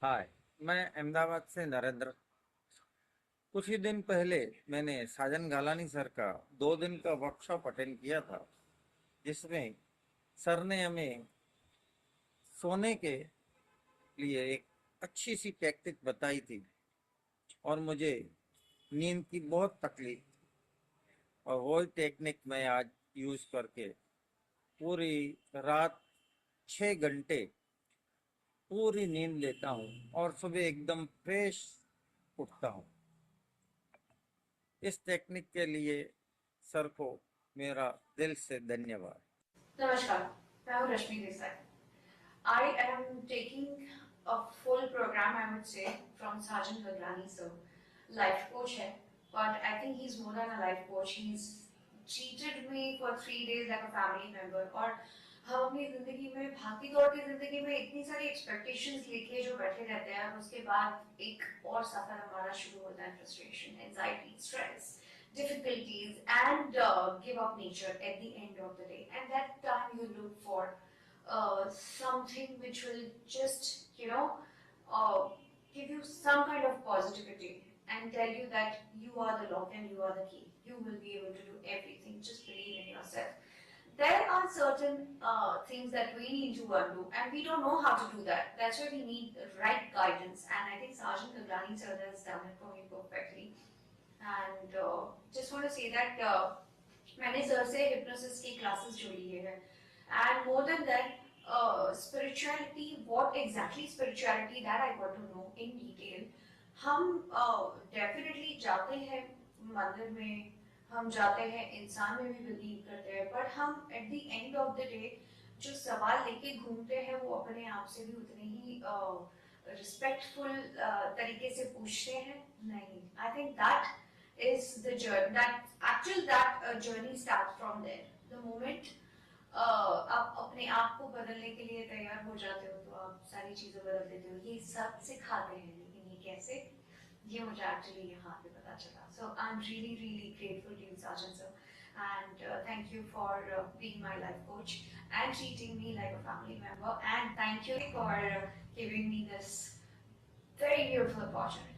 हाय। मैं अहमदाबाद से नरेंद्र। कुछ ही दिन पहले मैंने साजन गालानी सर का 2 दिन का वर्कशॉप अटेंड किया था, जिसमें सर ने हमें सोने के लिए एक अच्छी सी टेक्निक बताई थी। और मुझे नींद की बहुत तकलीफ, और वही टेक्निक मैं आज यूज करके पूरी रात 6 घंटे पूरी नींद लेता हूँ और सुबह एकदम फ्रेश उठता हूँ। इस टेक्निक के लिए सर को मेरा दिल से धन्यवाद। नमस्कार, मैं हूँ Rashmi Desai. I am taking a full program, I would say, from Sergeant Gaglani sir. Life coach है, but I think he's more than a life coach. He's treated me for 3 days like a family member. और हम अपनी जिंदगी में भागती दौड़ती जिंदगी में इतनी सारी एक्सपेक्टेशंस लेके जो बैठे रहते हैं, और उसके बाद एक और सफर हमारा शुरू होता है, frustration, anxiety, stress, difficulties, and give up nature at the end of the day. And that time you look for something which will just, uh, give you some kind of positivity and tell you that you are the lock and you are the key. You will be able to do everything. Just believe in yourself. There are certain things that we need to undo, and we don't know how to do that. That's why we need the right guidance. And I think Sergeant Kaglani sir has done it for me perfectly. And just want to say that मैंने sir से hypnosis की classes जोड़ी है, and more than that, spirituality, what exactly spirituality, that I got to know in detail. हम definitely जाते हैं मंदिर में, हम जाते हैं इंसान में भी बिलीव करते हैं, बट हम at the end of the day जो सवाल लेके घूमते हैं वो अपने आप से भी उतने ही रिस्पेक्टफुल तरीके से पूछते हैं नहीं. I think that is the journey, that journey starts from there. The moment आप अपने आप को बदलने के लिए तैयार हो जाते हो तो आप सारी चीजें बदल देते हो. ये सब सिखाते हैं, लेकिन ये कैसे, ये मुझे एक्चुअली यहाँ पे पता चला. So I'm really really grateful to you, Sajan sir, and thank you for being my life coach and treating me like a family member, and thank you for giving me this very beautiful opportunity.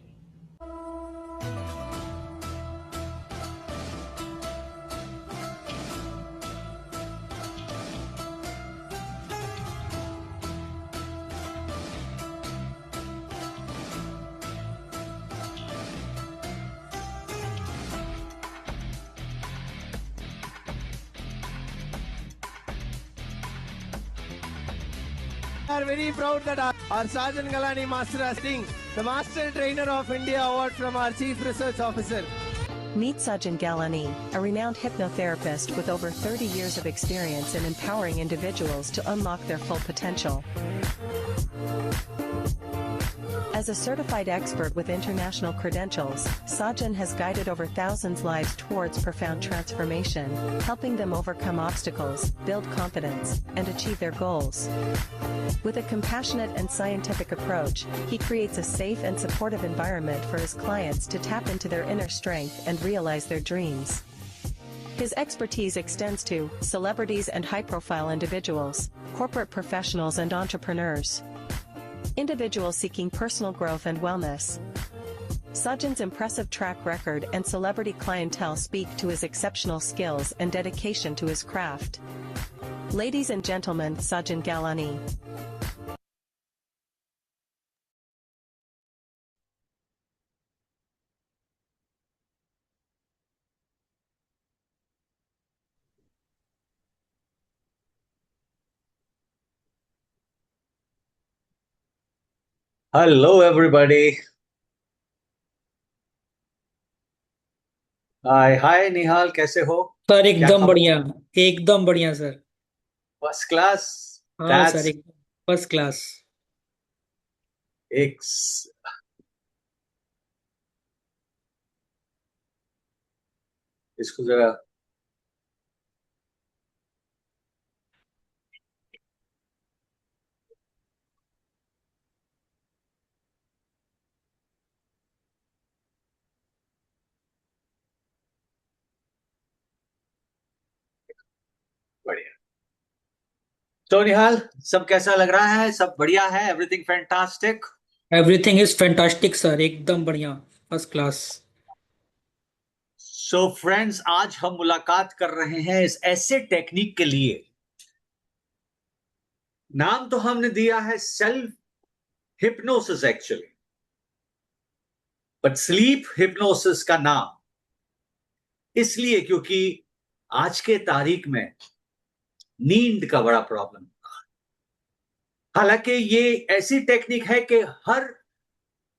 are very proud that our Sergeant Galani Master has been the Master Trainer of India Award from our Chief Research Officer. Meet Sajjan Galani, a renowned hypnotherapist with over 30 years of experience in empowering individuals to unlock their full potential. As a certified expert with international credentials, Sajjan has guided over thousands lives towards profound transformation, helping them overcome obstacles, build confidence, and achieve their goals. With a compassionate and scientific approach, he creates a safe and supportive environment for his clients to tap into their inner strength and realize their dreams. His expertise extends to celebrities and high-profile individuals, corporate professionals and entrepreneurs, individuals seeking personal growth and wellness. Sajjan's impressive track record and celebrity clientele speak to his exceptional skills and dedication to his craft. Ladies and gentlemen, Sajjan Galani. Hello, everybody. हाय निहाल, कैसे हो? Sir क्या एकदम खबर? बढ़िया. एकदम बढ़िया sir. First class. हाँ sir, that's एकदम फर्स्ट क्लास. एक इसको जरा बढ़िया. तो निहाल, सब कैसा लग रहा है? सब बढ़िया है? Everything fantastic? Everything is fantastic sir, एकदम बढ़िया, फर्स्ट क्लास। सो फ्रेंड्स, आज हम मुलाकात कर रहे हैं इस ऐसे टेक्निक के लिए। नाम तो हमने दिया है self hypnosis actually, but sleep hypnosis का नाम इसलिए क्योंकि आज के तारीख में नींद का बड़ा प्रॉब्लम। हालांकि ये ऐसी टेक्निक है कि हर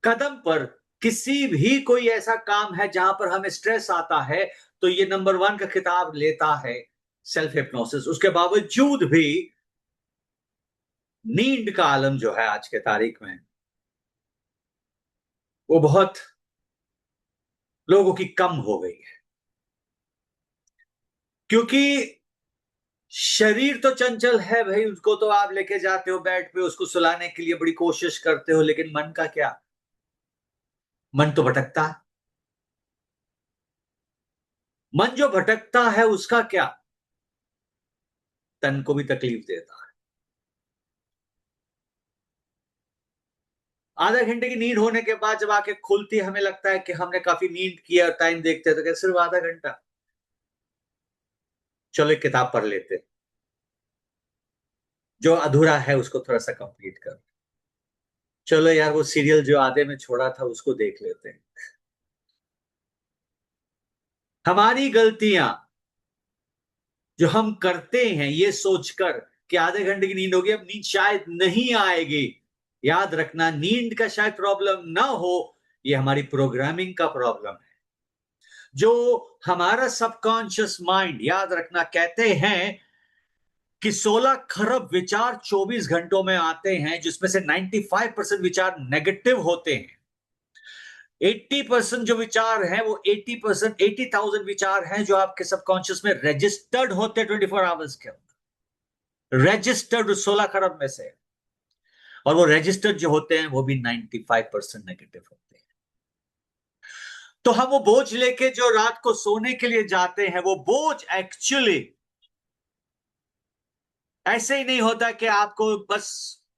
कदम पर किसी भी कोई ऐसा काम है जहां पर हमें स्ट्रेस आता है तो ये नंबर 1 का खिताब लेता है सेल्फ हिप्नोसिस। उसके बावजूद भी नींद का आलम जो है आज के तारीख में वो बहुत लोगों की कम हो गई है, क्योंकि शरीर तो चंचल है भाई, उसको तो आप लेके जाते हो बेड पे, उसको सुलाने के लिए बड़ी कोशिश करते हो, लेकिन मन का क्या? मन तो भटकता है। मन जो भटकता है उसका क्या? तन को भी तकलीफ देता है। आधा घंटे की नींद होने के बाद जब आंखें खुलती है, हमें लगता है कि हमने काफी नींद किया, और टाइम देखते हैं तो क्या सिर्फ आधा घंटा, चलो एक किताब पढ़ लेते हैं, जो अधूरा है उसको थोड़ा सा कंप्लीट कर, चलो यार वो सीरियल जो आधे में छोड़ा था उसको देख लेते हैं। हमारी गलतियां जो हम करते हैं ये सोचकर कि आधे घंटे की नींद होगी, अब नींद शायद नहीं आएगी। याद रखना, नींद का शायद प्रॉब्लम ना हो, ये हमारी प्रोग्रामिंग का प्रॉब्लम है। जो हमारा सबकॉन्शियस माइंड, याद रखना, कहते हैं कि 16 खरब विचार 24 घंटों में आते हैं, जिसमें से 95% विचार नेगेटिव होते हैं। 80% जो विचार हैं वो 80%, 80,000 विचार हैं जो आपके सबकॉन्शियस में रजिस्टर्ड होते हैं 24 आवर्स के अंदर, रजिस्टर्ड 16 खरब में से। और वो रजिस्टर्ड जो होते हैं वो भी 95% नेगेटिव होते हैं। तो हम वो बोझ लेके जो रात को सोने के लिए जाते हैं, वो बोझ एक्चुअली ऐसे ही नहीं होता कि आपको बस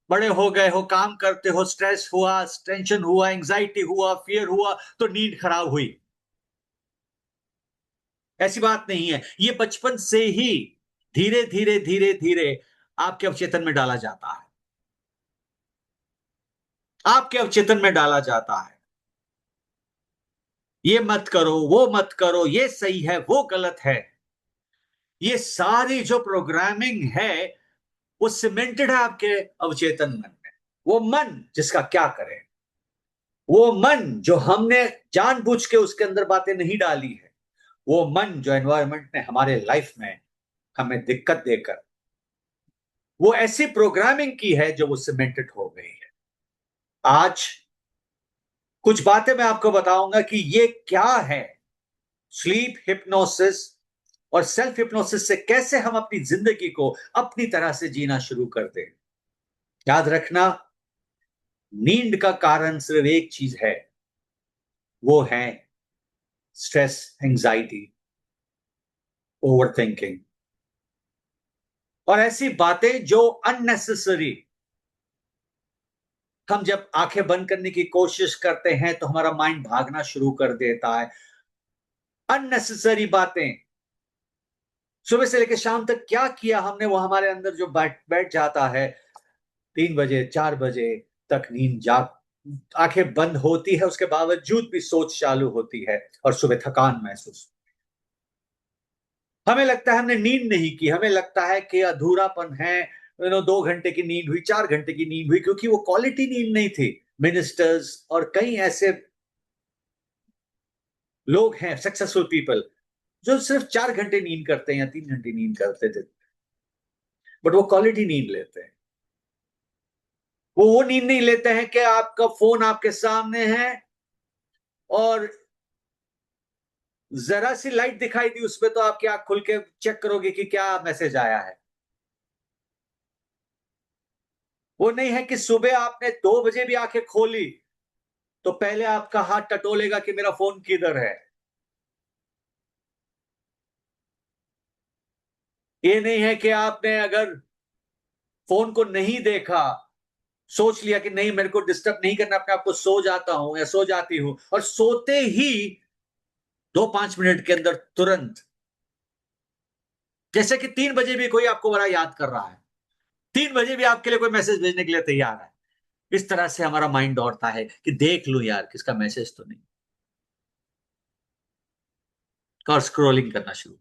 बड़े हो गए हो, काम करते हो, स्ट्रेस हुआ, टेंशन हुआ, एंजाइटी हुआ, फियर हुआ तो नींद खराब हुई। ऐसी बात नहीं है। ये बचपन से ही धीरे धीरे धीरे धीरे आपके अवचेतन में डाला जाता है, आपके अवचेतन में डाला जाता है। ये मत करो, वो मत करो, ये सही है, वो गलत है। ये सारी जो प्रोग्रामिंग है वो सीमेंटेड है आपके अवचेतन मन में। वो मन जिसका क्या करे, वो मन जो हमने जानबूझ के उसके अंदर बातें नहीं डाली है, वो मन जो एनवायरनमेंट ने हमारे लाइफ में हमें दिक्कत देकर वो ऐसी प्रोग्रामिंग की है जो वो सीमेंटेड हो गई है। आज कुछ बातें मैं आपको बताऊंगा कि ये क्या है स्लीप हिप्नोसिस, और सेल्फ हिप्नोसिस से कैसे हम अपनी जिंदगी को अपनी तरह से जीना शुरू कर दें। याद रखना, नींद का कारण सिर्फ एक चीज है, वो है स्ट्रेस, एंजाइटी, ओवरथिंकिंग, और ऐसी बातें जो अननेसेसरी। हम जब आंखें बंद करने की कोशिश करते हैं तो हमारा माइंड भागना शुरू कर देता है। अननेसेसरी बातें, सुबह से लेकर शाम तक क्या किया हमने, वो हमारे अंदर जो बैठ बैठ जाता है। 3 बजे 4 बजे तक नींद जाग आंखें बंद होती है, उसके बावजूद भी सोच चालू होती है और सुबह थकान महसूस। हमें लगता है हमने नींद नहीं की, हमें लगता है कि अधूरापन है। 2 घंटे की नींद हुई, 4 घंटे की नींद हुई, क्योंकि वो क्वालिटी नींद नहीं थी। मिनिस्टर्स और कई ऐसे लोग हैं, सक्सेसफुल पीपल, जो सिर्फ 4 घंटे नींद करते हैं या 3 घंटे नींद करते थे, बट वो क्वालिटी नींद लेते हैं। वो नींद नहीं लेते हैं कि आपका फोन आपके सामने है और जरा सी लाइट दिखाई दी उस पर तो आपकी आंख खुल के चेक करोगे कि क्या मैसेज आया है। वो नहीं है कि सुबह आपने 2 बजे भी आंखें खोली तो पहले आपका हाथ टटोलेगा कि मेरा फोन किधर है। ये नहीं है कि आपने अगर फोन को नहीं देखा सोच लिया कि नहीं, मेरे को डिस्टर्ब नहीं करना, अपने आप को सो जाता हूं या सो जाती हूं, और सोते ही 2-5 मिनट के अंदर तुरंत, जैसे कि 3 बजे भी कोई आपको बड़ा याद कर रहा है, 3 बजे भी आपके लिए कोई मैसेज भेजने के लिए तैयार है, इस तरह से हमारा माइंड दौड़ता है कि देख लो यार किसका मैसेज तो नहीं, और स्क्रॉलिंग करना शुरू।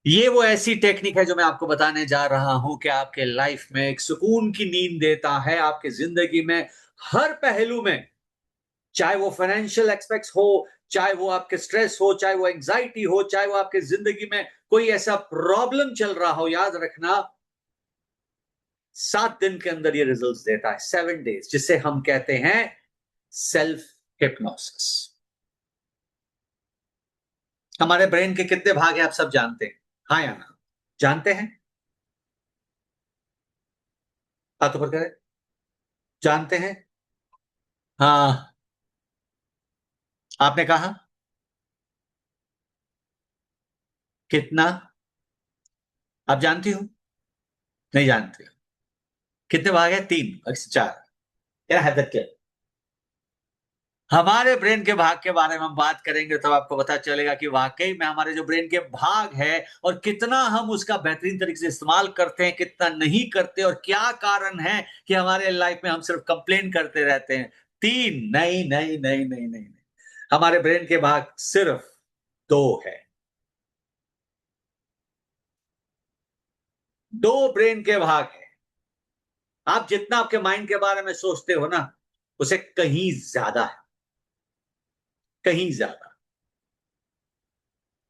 ये वो ऐसी टेक्निक है जो मैं आपको बताने जा रहा हूं कि आपके लाइफ में एक सुकून की नींद देता है, आपके जिंदगी में हर पहलू में, चाहे वो फाइनेंशियल एस्पेक्ट्स हो, चाहे वो आपके स्ट्रेस हो, चाहे वो एंजाइटी हो, चाहे वो आपके जिंदगी में कोई ऐसा प्रॉब्लम चल रहा हो, याद रखना 7 दिन के अंदर ये रिजल्ट्स देता है, 7 डेज, जिसे हम कहते हैं सेल्फ हिप्नोसिस। हमारे ब्रेन के कितने भाग हैं आप सब जानते हैं, हाँ या ना? जानते हैं? हाथ ऊपर करें। जानते हैं? हाँ। आपने कहा कितना? आप जानती हो? नहीं जानते हो? कितने भाग हैं? 3 और 4। क्या है क्लियर? हमारे ब्रेन के भाग के बारे में हम बात करेंगे तो आपको पता चलेगा कि वाकई में हमारे जो ब्रेन के भाग है और कितना हम उसका बेहतरीन तरीके से इस्तेमाल करते हैं, कितना नहीं करते, और क्या कारण है कि हमारे लाइफ में हम सिर्फ कंप्लेन करते रहते हैं। 3 नहीं नहीं नहीं नहीं नहीं, हमारे ब्रेन के भाग सिर्फ 2 है। 2 ब्रेन के भाग है। आप जितना आपके माइंड के बारे में सोचते हो ना, उसे कहीं ज्यादा है, कहीं ज्यादा।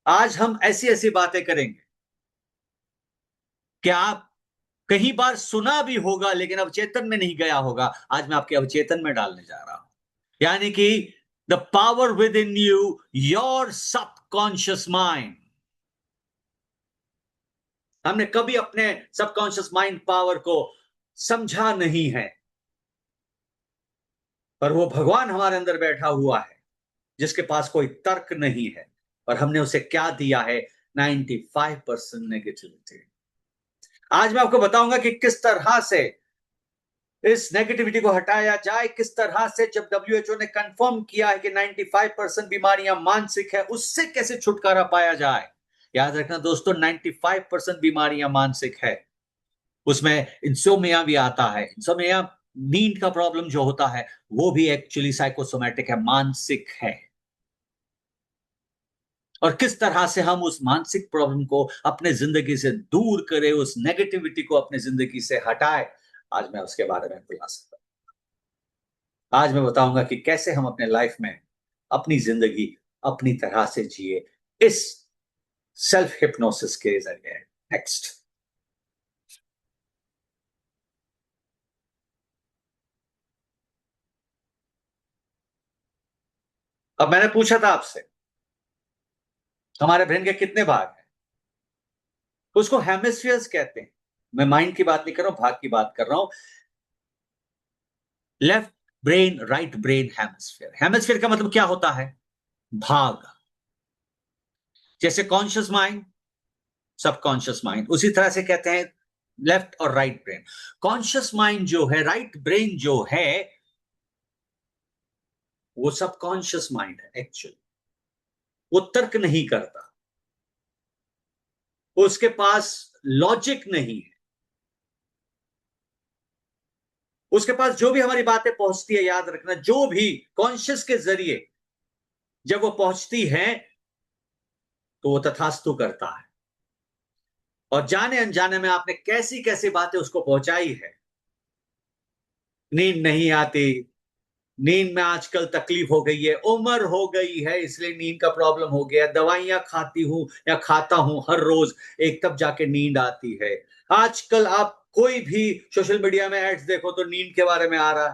आज हम ऐसी ऐसी बातें करेंगे कि आप कई बार सुना भी होगा लेकिन अवचेतन में नहीं गया होगा, आज मैं आपके अवचेतन में डालने जा रहा हूं। यानी कि the power with in you, your subconscious mind. हमने कभी अपने सबकॉन्शियस माइंड पावर को समझा नहीं है, पर वो भगवान हमारे अंदर बैठा हुआ है जिसके पास कोई तर्क नहीं है, और हमने उसे क्या दिया है? 95% नेगेटिविटी। आज मैं आपको बताऊंगा कि किस तरह से इस नेगेटिविटी को हटाया जाए, किस तरह से, जब WHO ने कंफर्म किया है कि 95% बीमारियां मानसिक है, उससे कैसे छुटकारा पाया जाए। याद रखना दोस्तों, 95% बीमारियां मानसिक है। उसमें इंसोमिया भी आता है। इंसोमिया नींद का प्रॉब्लम जो होता है वो भी एक्चुअली साइकोसोमैटिक है, मानसिक है। और किस तरह से हम उस मानसिक प्रॉब्लम को अपने जिंदगी से दूर करें, उस नेगेटिविटी को अपने जिंदगी से हटाए, आज मैं उसके बारे में खुलासा करूंगा। आज मैं बताऊंगा कि कैसे हम अपने लाइफ में अपनी जिंदगी अपनी तरह से जिए, इस सेल्फ हिप्नोसिस के जरिए। नेक्स्ट। अब मैंने पूछा था आपसे, हमारे ब्रेन के कितने भाग हैं? उसको हेमिस्फीयर्स कहते हैं। मैं माइंड की बात नहीं कर रहा हूं, भाग की बात कर रहा हूं। Left brain, right brain, hemisphere. Hemisphere का मतलब क्या होता है? भाग। जैसे कॉन्शियस माइंड, सबकॉन्शियस माइंड, उसी तरह से कहते हैं लेफ्ट और राइट ब्रेन। कॉन्शियस माइंड जो है, राइट ब्रेन जो है, वो सबकॉन्शियस माइंड है एक्चुअली। वो तर्क नहीं करता, उसके पास लॉजिक नहीं है। उसके पास जो भी हमारी बातें पहुंचती है, याद रखना, जो भी कॉन्शियस के जरिए जब वो पहुंचती है तो वो तथास्तु करता है। और जाने अनजाने में आपने कैसी कैसी बातें उसको पहुंचाई है। नींद नहीं आती, नींद में आजकल तकलीफ हो गई है, उम्र हो गई है इसलिए नींद का प्रॉब्लम हो गया, दवाइयां खाती हूं या खाता हूं हर रोज, एक तब जाके नींद आती है। आजकल आप कोई भी सोशल मीडिया में एड्स देखो तो नींद के बारे में आ रहा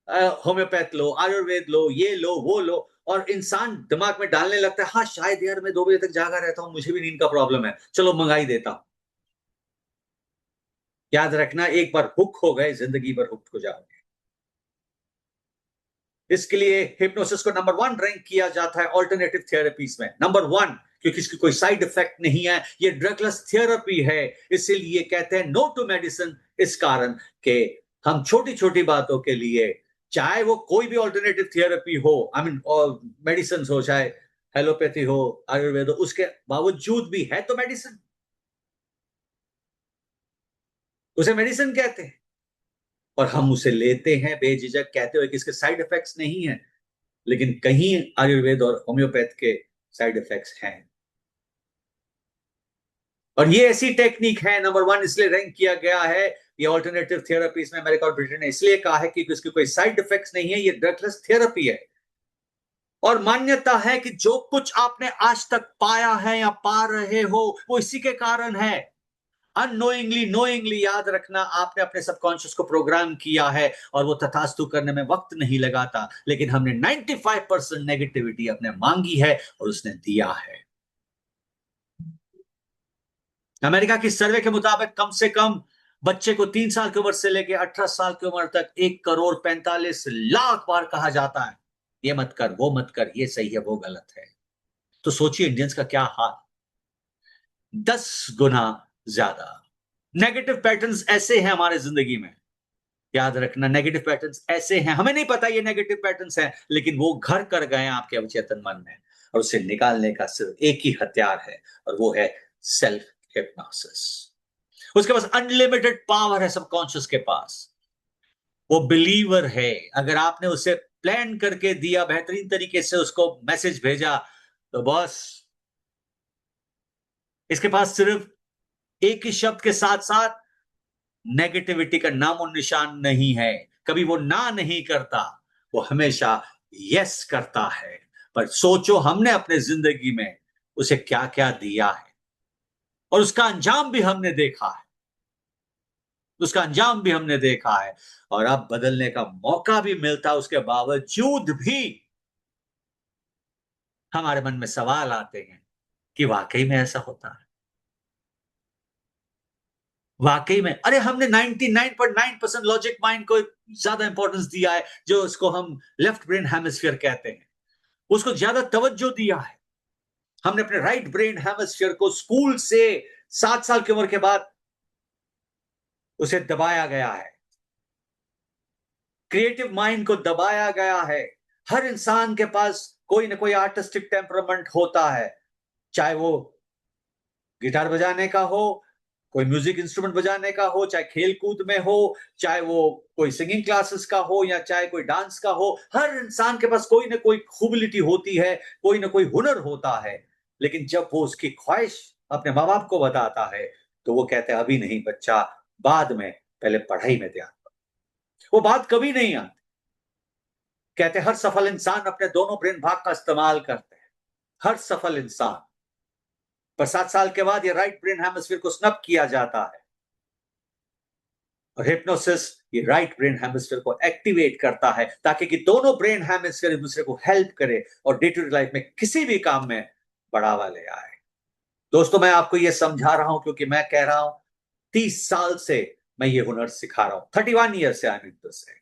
है। होम्योपैथ लो, आयुर्वेद लो, ये लो, वो लो, और इंसान दिमाग में डालने लगता है, हाँ शायद यार मैं 2 बजे तक जागा रहता हूं, मुझे भी नींद का प्रॉब्लम है, चलो मंगा ही देता हूं। याद रखना, एक बार हुक हो गए जिंदगी भर हुक हो जाओगे। इसके लिए हिप्नोसिस को नंबर 1 रैंक किया जाता है ऑल्टरनेटिव थेरेपीज में। नंबर 1 क्योंकि इसकी कोई साइड इफेक्ट नहीं है, ये ड्रगलेस थेरेपी है, इसीलिए कहते हैं नो टू मेडिसिन। इस कारण के हम छोटी छोटी बातों के लिए, चाहे वो कोई भी ऑल्टरनेटिव थेरेपी हो, आई मीन मेडिसिन हो, चाहे एलोपैथी हो, आयुर्वेद हो, उसके बावजूद भी है तो मेडिसिन, उसे मेडिसिन कहते हैं और हम उसे लेते हैं बेझिझक, कहते हुए कि इसके साइड इफेक्ट्स नहीं है, लेकिन कहीं आयुर्वेद और होम्योपैथ के साइड इफेक्ट्स हैं। और ये ऐसी टेक्निक है, नंबर 1 इसलिए रैंक किया गया है ये ऑल्टरनेटिव थेरेपीज में, अमेरिका और ब्रिटेन ने इसलिए कहा है कि इसकी कोई साइड इफेक्ट्स नहीं है, ये ड्रगलेस थेरेपी है। और मान्यता है कि जो कुछ आपने आज तक पाया है या पा रहे हो वो इसी के कारण है। अननोइंगली नोइंगली याद रखना, आपने अपने सबकॉन्शियस को प्रोग्राम किया है और वो तथास्तु करने में वक्त नहीं लगाता, लेकिन हमने 95% नेगेटिविटी अपने मांगी है और उसने दिया है। अमेरिका की सर्वे के मुताबिक कम से कम बच्चे को 3 साल की उम्र से लेकर 18 साल की उम्र तक 1,45,00,000 बार कहा जाता है, ये मत कर, वो मत कर, ये सही है, वो गलत है। तो सोचिए इंडियंस का क्या हाल, 10 गुना ज्यादा। नेगेटिव पैटर्न्स ऐसे हैं हमारे जिंदगी में, याद रखना, नेगेटिव पैटर्न्स ऐसे हैं, हमें नहीं पता ये नेगेटिव पैटर्न्स हैं, लेकिन वो घर कर गए हैं आपके अवचेतन मन में, और उसे निकालने का सिर्फ एक ही हथियार है और वो है सेल्फ हिप्नोसिस। उसके पास अनलिमिटेड पावर है सबकॉन्शियस के पास, वो बिलीवर है। अगर आपने उसे प्लान करके दिया, बेहतरीन तरीके से उसको मैसेज भेजा, तो बॉस इसके पास सिर्फ एक ही शब्द के साथ साथ नेगेटिविटी का नामो निशान नहीं है। कभी वो ना नहीं करता, वो हमेशा यस करता है। पर सोचो हमने अपने जिंदगी में उसे क्या क्या दिया है और उसका अंजाम भी हमने देखा है, उसका अंजाम भी हमने देखा है, और अब बदलने का मौका भी मिलता, उसके बावजूद भी हमारे मन में सवाल आते हैं कि वाकई में ऐसा होता है, वाकई में। अरे हमने 99.9% लॉजिक माइंड को ज्यादा इंपॉर्टेंस दिया है, जो इसको हम लेफ्ट ब्रेन हेमिस्फीयर कहते हैं, उसको ज्यादा तवज्जो दिया है। हमने अपने राइट ब्रेन हेमिस्फीयर को स्कूल से 7 साल की उम्र के बाद उसे दबाया गया है, क्रिएटिव माइंड को दबाया गया है। हर इंसान के पास कोई ना कोई आर्टिस्टिक टेम्परामेंट होता है, चाहे वो गिटार बजाने का हो, कोई म्यूजिक इंस्ट्रूमेंट बजाने का हो, चाहे खेल कूद में हो, चाहे वो कोई सिंगिंग क्लासेस का हो, या चाहे कोई डांस का हो। हर इंसान के पास कोई ना कोई खूबिलिटी होती है, कोई ना कोई हुनर होता है, लेकिन जब वो उसकी ख्वाहिश अपने माँ बाप को बताता है तो वो कहते हैं अभी नहीं बच्चा, बाद में, पहले पढ़ाई में ध्यान। वो बात कभी नहीं आती। कहते हर सफल इंसान अपने दोनों ब्रेन भाग का इस्तेमाल करते हैं, हर सफल इंसान। पर 7 साल के बाद ये राइट ब्रेन हेमिस्फीयर को स्नब किया जाता है, और हिप्नोसिस ये राइट ब्रेन हेमिस्फीयर को एक्टिवेट करता है, ताकि कि दोनों ब्रेन हेमिस्फीयर एक दूसरे को हेल्प करे और डे टू डे लाइफ में किसी भी काम में बढ़ावा ले आए। दोस्तों, मैं आपको ये समझा रहा हूं क्योंकि मैं कह रहा हूं 30 साल से मैं ये हुनर सिखा रहा हूं, 31 ईयर से आई मीन से।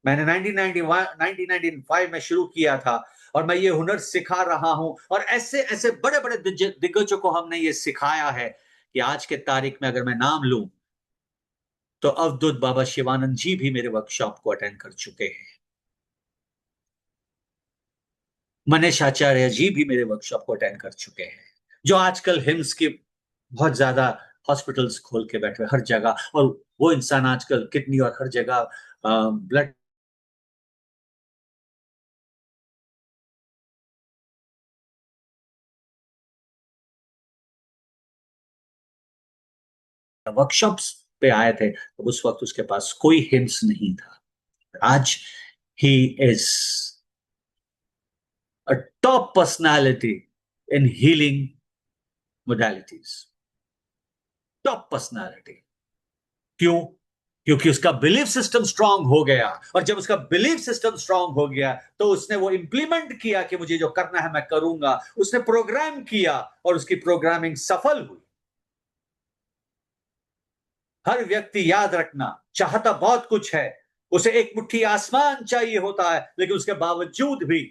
मैंने 1995 में शुरू किया था और मैं ये हुनर सिखा रहा हूं, और ऐसे ऐसे बड़े बड़े दिग्गजों को हमने ये सिखाया है कि आज के तारीख में अगर मैं नाम लूं तो अवधूत बाबा शिवानंद जी भी मेरे वर्कशॉप को अटेंड कर चुके हैं, मनीष आचार्य जी भी मेरे वर्कशॉप को अटेंड कर चुके हैं, जो आजकल हिम्स के बहुत ज्यादा हॉस्पिटल्स खोल के बैठे हर जगह, और वो इंसान आजकल किडनी और हर जगह ब्लड वर्कशॉप्स पे आए थे, तो उस वक्त उसके पास कोई हिम्स नहीं था। आज he is a top personality in healing modalities, top personality. क्यों? क्योंकि उसका बिलीफ सिस्टम स्ट्रांग हो गया, और जब उसका बिलीफ सिस्टम स्ट्रांग हो गया तो उसने वो इंप्लीमेंट किया कि मुझे जो करना है मैं करूंगा। उसने प्रोग्राम किया और उसकी प्रोग्रामिंग सफल हुई। हर व्यक्ति, याद रखना, चाहता बहुत कुछ है, उसे एक मुट्ठी आसमान चाहिए होता है, लेकिन उसके बावजूद भी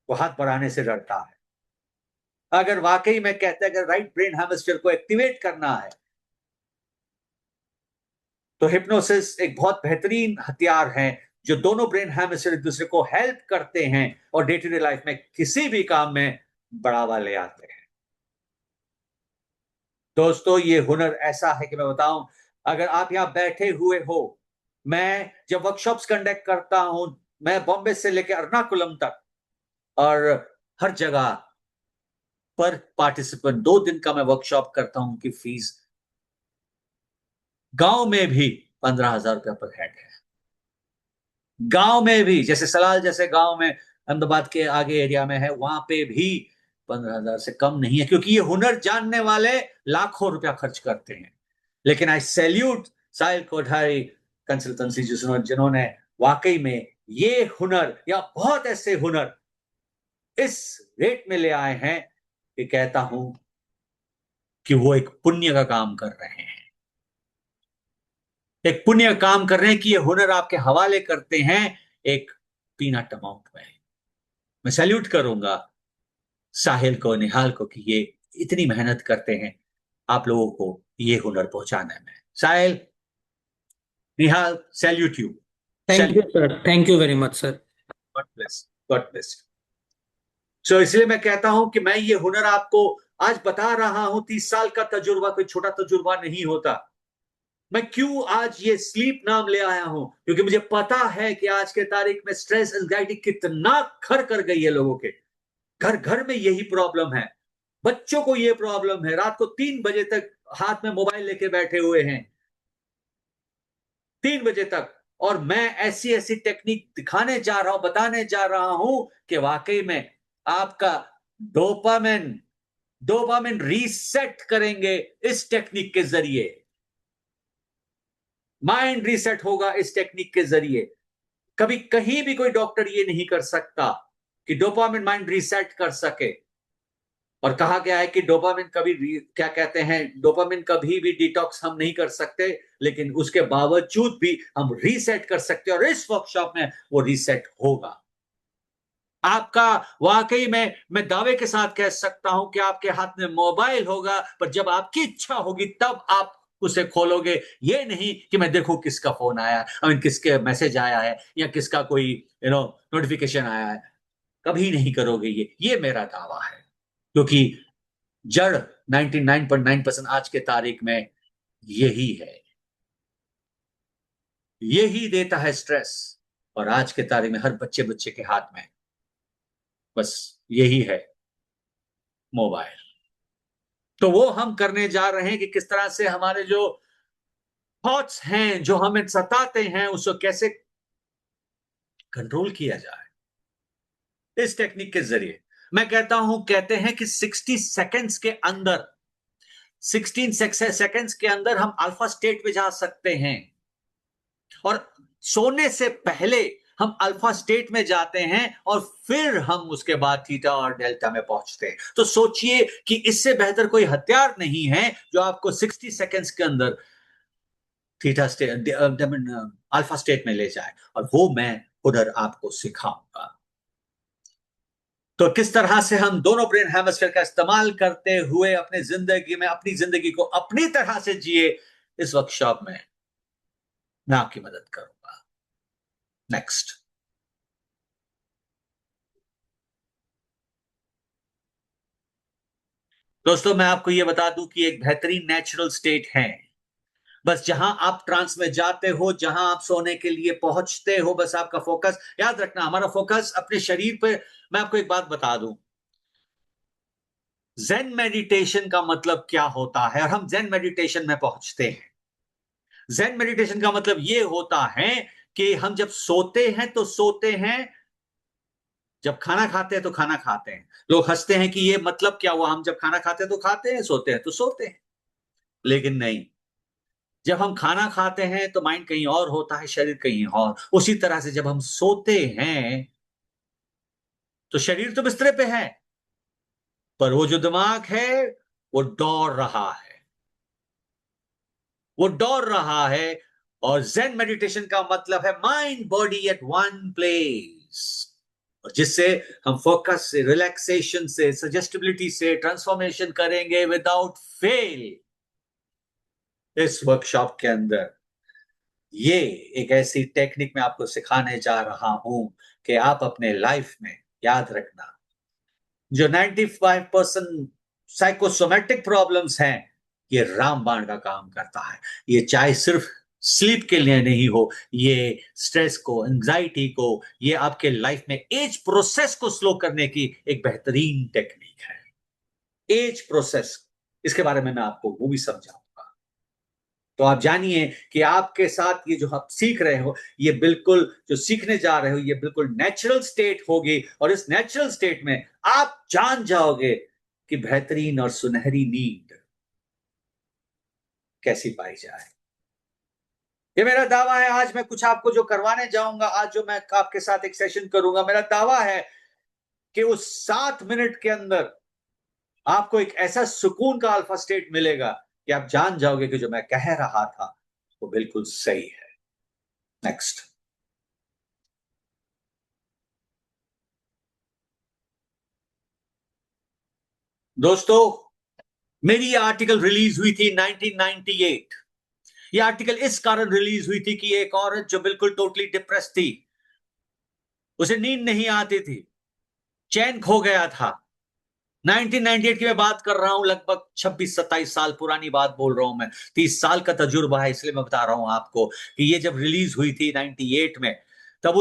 वो हाथ बढ़ाने से डरता है। अगर वाकई में कहते हैं अगर राइट ब्रेन हेमिस्फीयर को एक्टिवेट करना है तो हिप्नोसिस एक बहुत बेहतरीन हथियार है जो दोनों ब्रेन हेमिस्फीयर एक दूसरे को हेल्प करते हैं और डे टू डे लाइफ में किसी भी काम में बढ़ावा ले आते हैं। दोस्तों ये हुनर ऐसा है कि मैं बताऊं, अगर आप यहां बैठे हुए हो, मैं जब वर्कशॉप्स कंडक्ट करता हूं, मैं बॉम्बे से लेकर एर्नाकुलम तक और हर जगह पर पार्टिसिपेंट 2 दिन का मैं वर्कशॉप करता हूं कि फीस गांव में भी 15,000 रुपया पर हेड है। गांव में भी, जैसे सलाल जैसे गांव में अहमदाबाद के आगे एरिया में है, वहां पे भी 15,000 से कम नहीं है, क्योंकि ये हुनर जानने वाले लाखों रुपया खर्च करते हैं। लेकिन आई सैल्यूट साहिल कोठारी कंसल्टेंसी जिन्होंने वाकई में ये हुनर या बहुत ऐसे हुनर इस रेट में ले आए हैं कि कहता हूं कि वो एक पुण्य का काम कर रहे हैं, एक पुण्य काम कर रहे हैं कि ये हुनर आपके हवाले करते हैं एक पीनट अमाउंट में। मैं सैल्यूट करूंगा साहिल को, निहाल को कि ये इतनी मेहनत करते हैं आप लोगों को ये हुनर पहुंचाने में। Sahil, Nihal, salute you. Thank you sir, thank you very much sir. God bless, God bless. So इसलिए मैं कहता हूं कि मैं ये हुनर आपको आज बता रहा हूं। 30 साल का तजुर्बा कोई छोटा तजुर्बा नहीं होता। मैं क्यों आज ये स्लीप नाम ले आया हूं, क्योंकि मुझे पता है कि आज के तारीख में स्ट्रेस एंजाइटी कितना घर कर गई है लोगों के। घर घर में यही प्रॉब्लम है, बच्चों को ये प्रॉब्लम है, रात को 3 बजे तक हाथ में मोबाइल लेके बैठे हुए हैं, 3 बजे तक। और मैं ऐसी ऐसी टेक्निक दिखाने जा रहा हूं, बताने जा रहा हूं कि वाकई में आपका डोपामिन रीसेट करेंगे इस टेक्निक के जरिए। माइंड रीसेट होगा इस टेक्निक के जरिए। कभी कहीं भी कोई डॉक्टर ये नहीं कर सकता कि डोपामिन माइंड रीसेट कर सके। और कहा गया है कि डोपामिन कभी क्या कहते हैं, डोपामिन कभी भी डिटॉक्स हम नहीं कर सकते, लेकिन उसके बावजूद भी हम रीसेट कर सकते हैं, और इस वर्कशॉप में वो रीसेट होगा आपका। वाकई में मैं दावे के साथ कह सकता हूं कि आपके हाथ में मोबाइल होगा, पर जब आपकी इच्छा होगी तब आप उसे खोलोगे। ये नहीं कि मैं देखूं किसका फोन आया, किसके मैसेज आया है या किसका कोई नोटिफिकेशन आया है। कभी नहीं करोगे ये मेरा दावा है, क्योंकि जड़ 99.9% आज के तारीख में यही है, यही देता है स्ट्रेस। और आज के तारीख में हर बच्चे के हाथ में बस यही है, मोबाइल। तो वो हम करने जा रहे हैं कि किस तरह से हमारे जो थॉट्स हैं जो हमें सताते हैं उसको कैसे कंट्रोल किया जाए इस टेक्निक के जरिए। मैं कहता हूं, कहते हैं कि 16 सेकंड्स के अंदर हम अल्फा स्टेट में जा सकते हैं, और सोने से पहले हम अल्फा स्टेट में जाते हैं और फिर हम उसके बाद थीटा और डेल्टा में पहुंचते हैं। तो सोचिए कि इससे बेहतर कोई हथियार नहीं है जो आपको 60 सेकंड्स के अंदर थीटा स्टेट, अल्फा स्टेट में ले जाए, और वो मैं उधर आपको सिखाऊंगा। तो किस तरह से हम दोनों ब्रेन हेमिस्फीयर का इस्तेमाल करते हुए अपनी जिंदगी को अपनी तरह से जिए, इस वर्कशॉप में मैं आपकी मदद करूंगा। नेक्स्ट। दोस्तों मैं आपको यह बता दूं कि एक बेहतरीन नेचुरल स्टेट है, बस जहां आप ट्रांस में जाते हो, जहां आप सोने के लिए पहुंचते हो, बस आपका फोकस, याद रखना हमारा फोकस अपने शरीर पे। मैं आपको एक बात बता दूं, ज़ेन मेडिटेशन का मतलब क्या होता है, और हम ज़ेन मेडिटेशन में पहुंचते हैं। ज़ेन मेडिटेशन का मतलब यह होता है कि हम जब सोते हैं तो सोते हैं, जब खाना खाते हैं तो खाना खाते हैं। लोग हंसते हैं कि ये मतलब क्या हुआ, हम जब खाना खाते हैं तो खाते हैं, सोते हैं तो सोते हैं। लेकिन नहीं, जब हम खाना खाते हैं तो माइंड कहीं और होता है, शरीर कहीं और। उसी तरह से जब हम सोते हैं तो शरीर तो बिस्तरे पे है, पर वो जो दिमाग है वो दौड़ रहा है, वो दौड़ रहा है। और ज़ेन मेडिटेशन का मतलब है mind body at one place. जिससे हम फोकस से, रिलैक्सेशन से, सजेस्टिबिलिटी से ट्रांसफॉर्मेशन करेंगे विदाउट फेल। इस वर्कशॉप के अंदर ये एक ऐसी टेक्निक मैं आपको सिखाने जा रहा हूं कि आप अपने लाइफ में याद रखना, जो 95% साइकोसोमेटिक प्रॉब्लम्स हैं, ये रामबाण का काम करता है। ये चाहे सिर्फ स्लीप के लिए नहीं हो, ये स्ट्रेस को, एंजाइटी को, ये आपके लाइफ में एज प्रोसेस को स्लो करने की एक बेहतरीन टेक्निक है। एज प्रोसेस, इसके बारे में मैं आपको वो भी समझाऊंगा। तो आप जानिए कि आपके साथ ये जो आप सीख रहे हो, ये बिल्कुल जो सीखने जा रहे हो, ये बिल्कुल नेचुरल स्टेट होगी, और इस नेचुरल स्टेट में आप जान जाओगे कि बेहतरीन और सुनहरी नींद कैसी पाई जाए। ये मेरा दावा है। आज मैं कुछ आपको जो करवाने जाऊंगा, आज जो मैं आपके साथ एक सेशन करूंगा, मेरा दावा है कि उस 7 मिनट के अंदर आपको एक ऐसा सुकून का अल्फा स्टेट मिलेगा कि आप जान जाओगे कि जो मैं कह रहा था वो बिल्कुल सही है। नेक्स्ट। दोस्तों, मेरी ये आर्टिकल रिलीज हुई थी 1998। ये आर्टिकल इस कारण रिलीज हुई थी कि एक औरत जो बिल्कुल टोटली डिप्रेस थी, उसे नींद नहीं आती थी, चैन खो गया था। 1998 की मैं बात कर रहा हूं, लगभग 26-27 साल पुरानी बात बोल रहा हूं मैं। 30 साल का तजुर्बा है, इसलिए मैं बता रहा हूं आपको कि ये जब रिलीज हुई थी 98 में, तब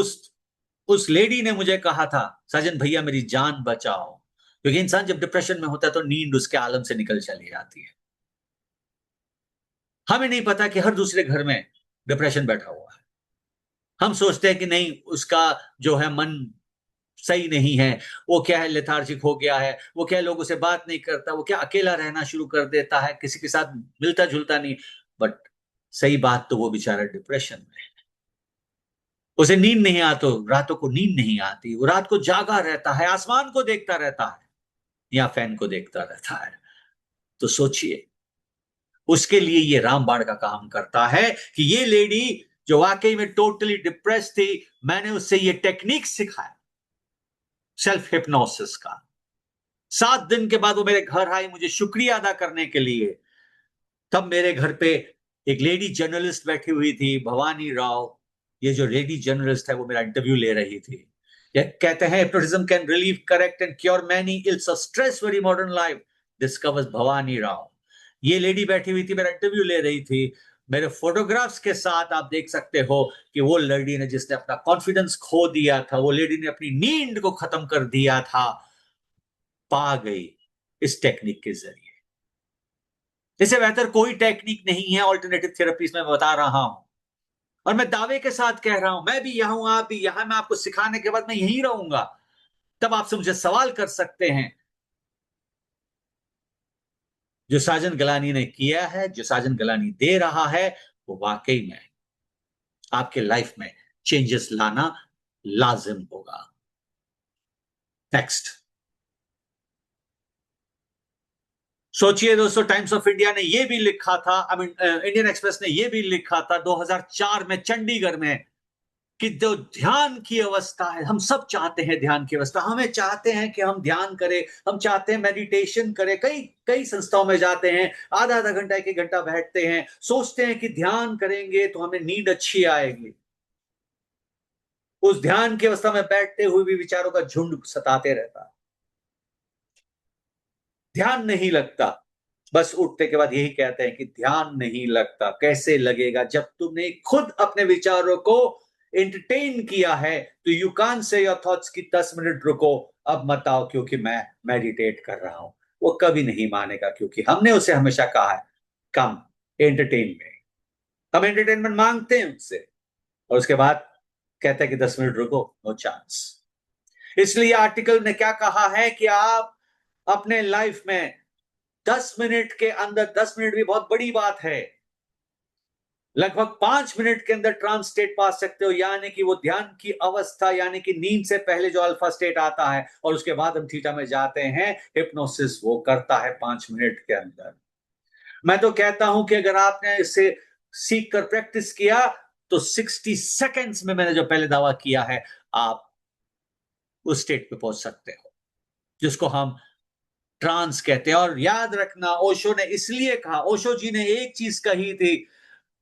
उस लेडी ने मुझे कहा था, साजन भैया मेरी जान बचाओ। क्योंकि इंसान जब डिप्रेशन में होता है तो नींद उसके आलम से निकल चली जाती है। हमें नहीं पता कि हर दूसरे घर में डिप्रेशन बैठा हुआ है। हम सोचते हैं कि नहीं, उसका जो है मन सही नहीं है, वो क्या है, लेथार्जिक हो गया है, वो क्या लोगों से बात नहीं करता, वो क्या अकेला रहना शुरू कर देता है, किसी के साथ मिलता जुलता नहीं। बट सही बात तो वो बेचारा डिप्रेशन में है। उसे नींद नहीं आती, रातों को नींद नहीं आती, वो रात को जागा रहता है, आसमान को देखता रहता है या फैन को देखता रहता है। तो सोचिए, उसके लिए ये रामबाण का काम करता है कि ये लेडी जो वाकई में टोटली डिप्रेस थी, मैंने उससे ये टेक्निक सिखाया सेल्फ हिप्नोसिस का। 7 दिन के बाद वो मेरे घर आई मुझे शुक्रिया अदा करने के लिए। तब मेरे घर पे एक लेडी जर्नलिस्ट बैठी हुई थी, भवानी राव। ये जो लेडी जर्नलिस्ट है वो मेरा इंटरव्यू ले रही थी। ये कहते हैं hypnotism can relieve, correct and cure many ills of stress very modern life, discovers Bhavani Rao. ये लेडी बैठी हुई थी, मेरा इंटरव्यू ले रही थी। मेरे फोटोग्राफ्स के साथ आप देख सकते हो कि वो लेडी ने, जिसने अपना कॉन्फिडेंस खो दिया था, वो लेडी ने अपनी नींद को खत्म कर दिया था, पा गई इस टेक्निक के जरिए। इससे बेहतर कोई टेक्निक नहीं है ऑल्टरनेटिव थेरेपीज में, बता रहा हूं। और मैं दावे के साथ कह रहा हूं, मैं भी यहां हूं, आप भी यहां। मैं आपको सिखाने के बाद मैं यहीं रहूंगा। तब आपसे मुझे सवाल कर सकते हैं। जो साजन गलानी ने किया है, जो साजन गलानी दे रहा है, वो वाकई में आपके लाइफ में चेंजेस लाना लाजिम होगा। नेक्स्ट। सोचिए दोस्तों, टाइम्स ऑफ इंडिया ने यह भी लिखा था, इंडियन एक्सप्रेस ने यह भी लिखा था 2004 में चंडीगढ़ में, कि जो ध्यान की अवस्था है, हम सब चाहते हैं ध्यान की अवस्था, हमें चाहते हैं कि हम ध्यान करें, हम चाहते हैं मेडिटेशन करें। कई कई संस्थाओं में जाते हैं, आधा आधा घंटा, 1 घंटा बैठते हैं, सोचते हैं कि ध्यान करेंगे तो हमें नींद अच्छी आएगी। उस ध्यान की अवस्था में बैठते हुए भी विचारों का झुंड सताते रहता है, ध्यान नहीं लगता। बस उठने के बाद यही कहते हैं कि ध्यान नहीं लगता। कैसे लगेगा जब तुमने खुद अपने विचारों को एंटरटेन किया है। तो you can't say your thoughts की 10 मिनट रुको, अब मत आओ क्योंकि मैं मेडिटेट कर रहा हूं। वो कभी नहीं मानेगा, क्योंकि हमने उसे हमेशा कहा है कम एंटरटेनमेंट। हम एंटरटेनमेंट मांगते हैं उससे, और उसके बाद कहता है कि 10 मिनट रुको, नो चांस। इसलिए आर्टिकल ने क्या कहा है कि आप अपने लाइफ में 10 मिनट के अंदर, 10 मिनट भी बहुत बड़ी बात है, लगभग 5 मिनट के अंदर ट्रांस स्टेट पा सकते हो, यानी कि वो ध्यान की अवस्था, यानी कि नींद से पहले जो अल्फा स्टेट आता है, और उसके बाद हम थीटा में जाते हैं। हिप्नोसिस वो करता है 5 मिनट के अंदर। मैं तो कहता हूं कि अगर आपने इसे सीख कर प्रैक्टिस किया तो 60 सेकेंड्स में, मैंने जो पहले दावा किया है, आप उस स्टेट पे पहुंच सकते हो जिसको हम ट्रांस कहते हैं। और याद रखना, ओशो ने इसलिए कहा, ओशो जी ने एक चीज कही थी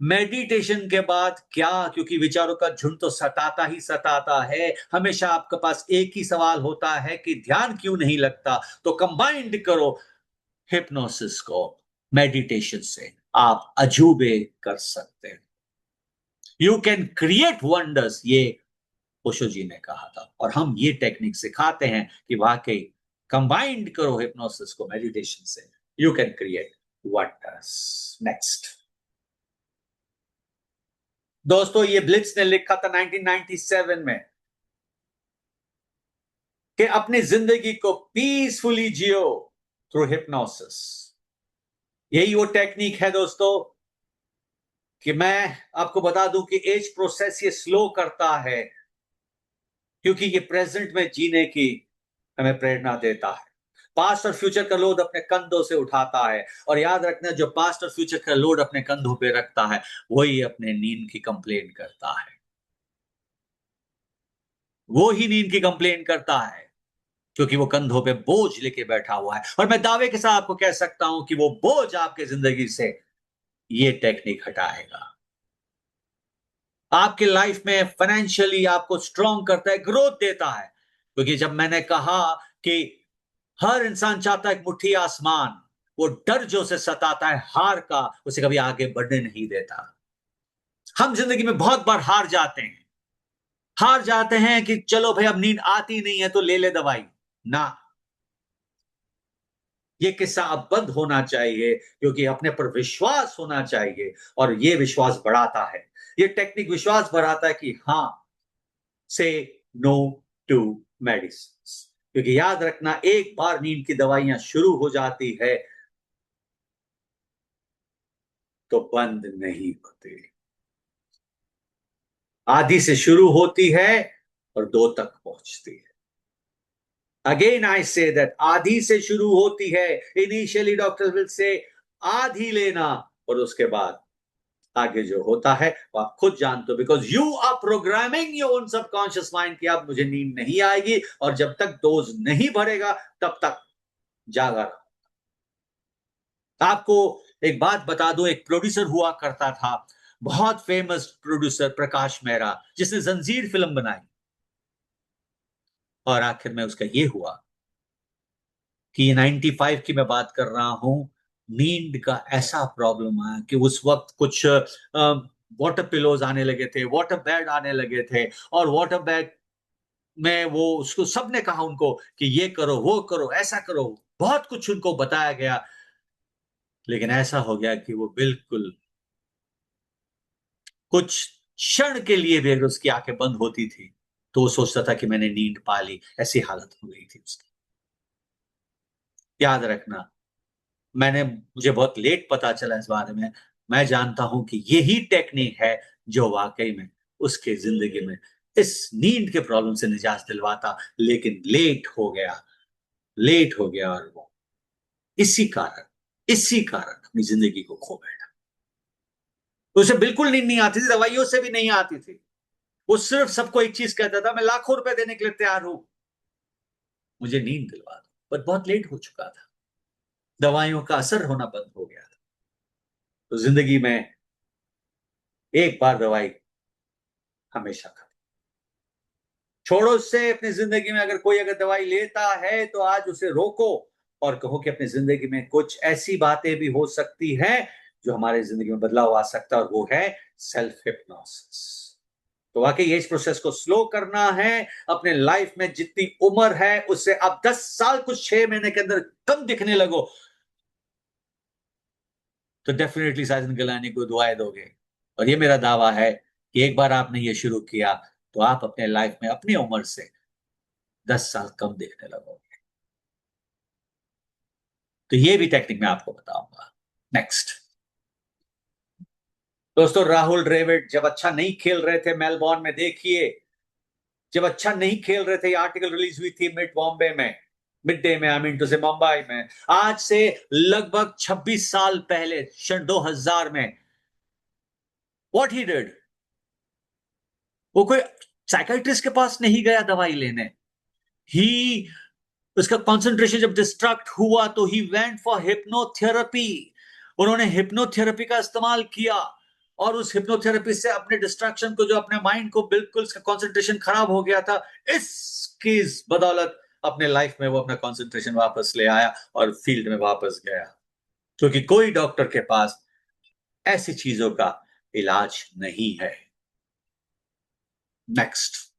मेडिटेशन के बाद क्या, क्योंकि विचारों का झुंड तो सताता ही सताता है, हमेशा आपके पास एक ही सवाल होता है कि ध्यान क्यों नहीं लगता। तो कंबाइंड करो हिप्नोसिस को मेडिटेशन से, आप अजूबे कर सकते हैं। यू कैन क्रिएट वंडर्स, ये ओशो जी ने कहा था, और हम ये टेक्निक सिखाते हैं कि वाकई कंबाइंड करो हिप्नोसिस को मेडिटेशन से, you can create wonders. Next दोस्तों, ये ब्लिट्स ने लिखा था 1997 में कि अपनी जिंदगी को पीसफुली जियो थ्रू हिप्नोसिस। यही वो टेक्निक है दोस्तों कि मैं आपको बता दूं कि एज प्रोसेस ये स्लो करता है, क्योंकि ये प्रेजेंट में जीने की हमें प्रेरणा देता है। पास्ट और फ्यूचर का लोड अपने कंधों से उठाता है, और याद रखना, जो पास्ट और फ्यूचर का लोड अपने कंधों पे रखता है वही अपने नींद की कंप्लेन करता है, वो ही नींद की कंप्लेन करता है, क्योंकि वो कंधों पे बोझ लेके बैठा हुआ है। और मैं दावे के साथ आपको कह सकता हूं कि वो बोझ आपके जिंदगी से ये टेक्निक हटाएगा, आपके लाइफ में फाइनेंशियली आपको स्ट्रांग करता है, ग्रोथ देता है। क्योंकि जब मैंने कहा कि हर इंसान चाहता है एक मुट्ठी आसमान, वो डर जो उसे सताता है हार का, उसे कभी आगे बढ़ने नहीं देता। हम जिंदगी में बहुत बार हार जाते हैं कि चलो भाई अब नींद आती नहीं है तो ले ले दवाई ना। ये किस्सा अब बंद होना चाहिए, क्योंकि अपने पर विश्वास होना चाहिए, और ये विश्वास बढ़ाता है, ये टेक्निक विश्वास बढ़ाता है कि हां, से नो टू मेडिसिन। क्योंकि याद रखना, एक बार नींद की दवाइयां शुरू हो जाती है तो बंद नहीं होती, आधी से शुरू होती है और 2 तक पहुंचती है। अगेन आई से दैट, आधी से शुरू होती है, इनिशियली डॉक्टर विल से आधी लेना, और उसके बाद आगे जो होता है वो आप खुद जानते हो, because you R programming your own subconscious mind कि अब मुझे नींद नहीं आएगी, और जब तक डोज नहीं भरेगा तब तक जागा रहो। आपको एक बात बता दूं, एक प्रोड्यूसर हुआ करता था, बहुत फेमस प्रोड्यूसर प्रकाश मेहरा, जिसने जंजीर फिल्म बनाई, और आखिर में उसका ये हुआ कि 95 की मैं बात कर रहा हूं, नींद का ऐसा प्रॉब्लम आया कि उस वक्त कुछ वाटर पिलोज आने लगे थे, वाटर बैग आने लगे थे, और वाटर बैग में वो उसको सबने कहा उनको कि ये करो वो करो ऐसा करो, बहुत कुछ उनको बताया गया, लेकिन ऐसा हो गया कि वो बिल्कुल कुछ क्षण के लिए भी अगर उसकी आंखें बंद होती थी तो वो सोचता था कि मैंने नींद पा ली, ऐसी हालत हो गई थी उसकी। याद रखना, मुझे बहुत लेट पता चला इस बारे में, मैं जानता हूं कि यही टेक्निक है जो वाकई में उसके जिंदगी में इस नींद के प्रॉब्लम से निजात दिलवाता, लेकिन लेट हो गया, और वो इसी कारण अपनी जिंदगी को खो बैठा। उसे बिल्कुल नींद नहीं आती थी, दवाइयों से भी नहीं आती थी, वो सिर्फ सबको एक चीज कहता था, मैं लाखों रुपए देने के लिए तैयार हूं, मुझे नींद दिलवा दो। पर बहुत लेट हो चुका था, दवाइयों का असर होना बंद हो गया था। तो जिंदगी में एक बार दवाई हमेशा खत्म, छोड़ो उससे। अपनी जिंदगी में अगर कोई दवाई लेता है तो आज उसे रोको, और कहो कि अपनी जिंदगी में कुछ ऐसी बातें भी हो सकती हैं जो हमारे जिंदगी में बदलाव आ सकता है, और वो है सेल्फ हिप्नोसिस। तो वाकई इस प्रोसेस को स्लो करना है, अपने लाइफ में जितनी उम्र है उससे अब 10 साल कुछ 6 महीने के अंदर कम दिखने लगो, तो डेफिनेटली साजन गलानी को दुआएं दोगे। और ये मेरा दावा है कि एक बार आपने ये शुरू किया तो आप अपने लाइफ में अपनी उम्र से 10 साल कम दिखने लगोगे। तो ये भी टेक्निक मैं आपको बताऊंगा। नेक्स्ट दोस्तों, राहुल द्रविड़ जब अच्छा नहीं खेल रहे थे मेलबोर्न में, देखिए जब अच्छा नहीं खेल रहे थे, ये आर्टिकल रिलीज हुई थी मिड डे में, आई मीन टू से मुंबई में, आज से लगभग 26 साल पहले, सन 2000 में, व्हाट ही डिड, वो कोई साइकाइट्रिस्ट के पास नहीं गया दवाई लेने, ही उसका कंसंट्रेशन जब डिस्ट्रैक्ट हुआ तो ही वेंट फॉर हिप्नोथेरेपी। उन्होंने हिप्नोथेरेपी का इस्तेमाल किया और उस हिप्नोथेरेपी से अपने डिस्ट्रैक्शन को, जो अपने माइंड को बिल्कुल उसका कंसंट्रेशन खराब हो गया था, इसकी बदौलत अपने लाइफ में वो अपना कंसंट्रेशन वापस ले आया और फील्ड में वापस गया, क्योंकि कोई डॉक्टर के पास ऐसी चीजों का इलाज नहीं है। नेक्स्ट,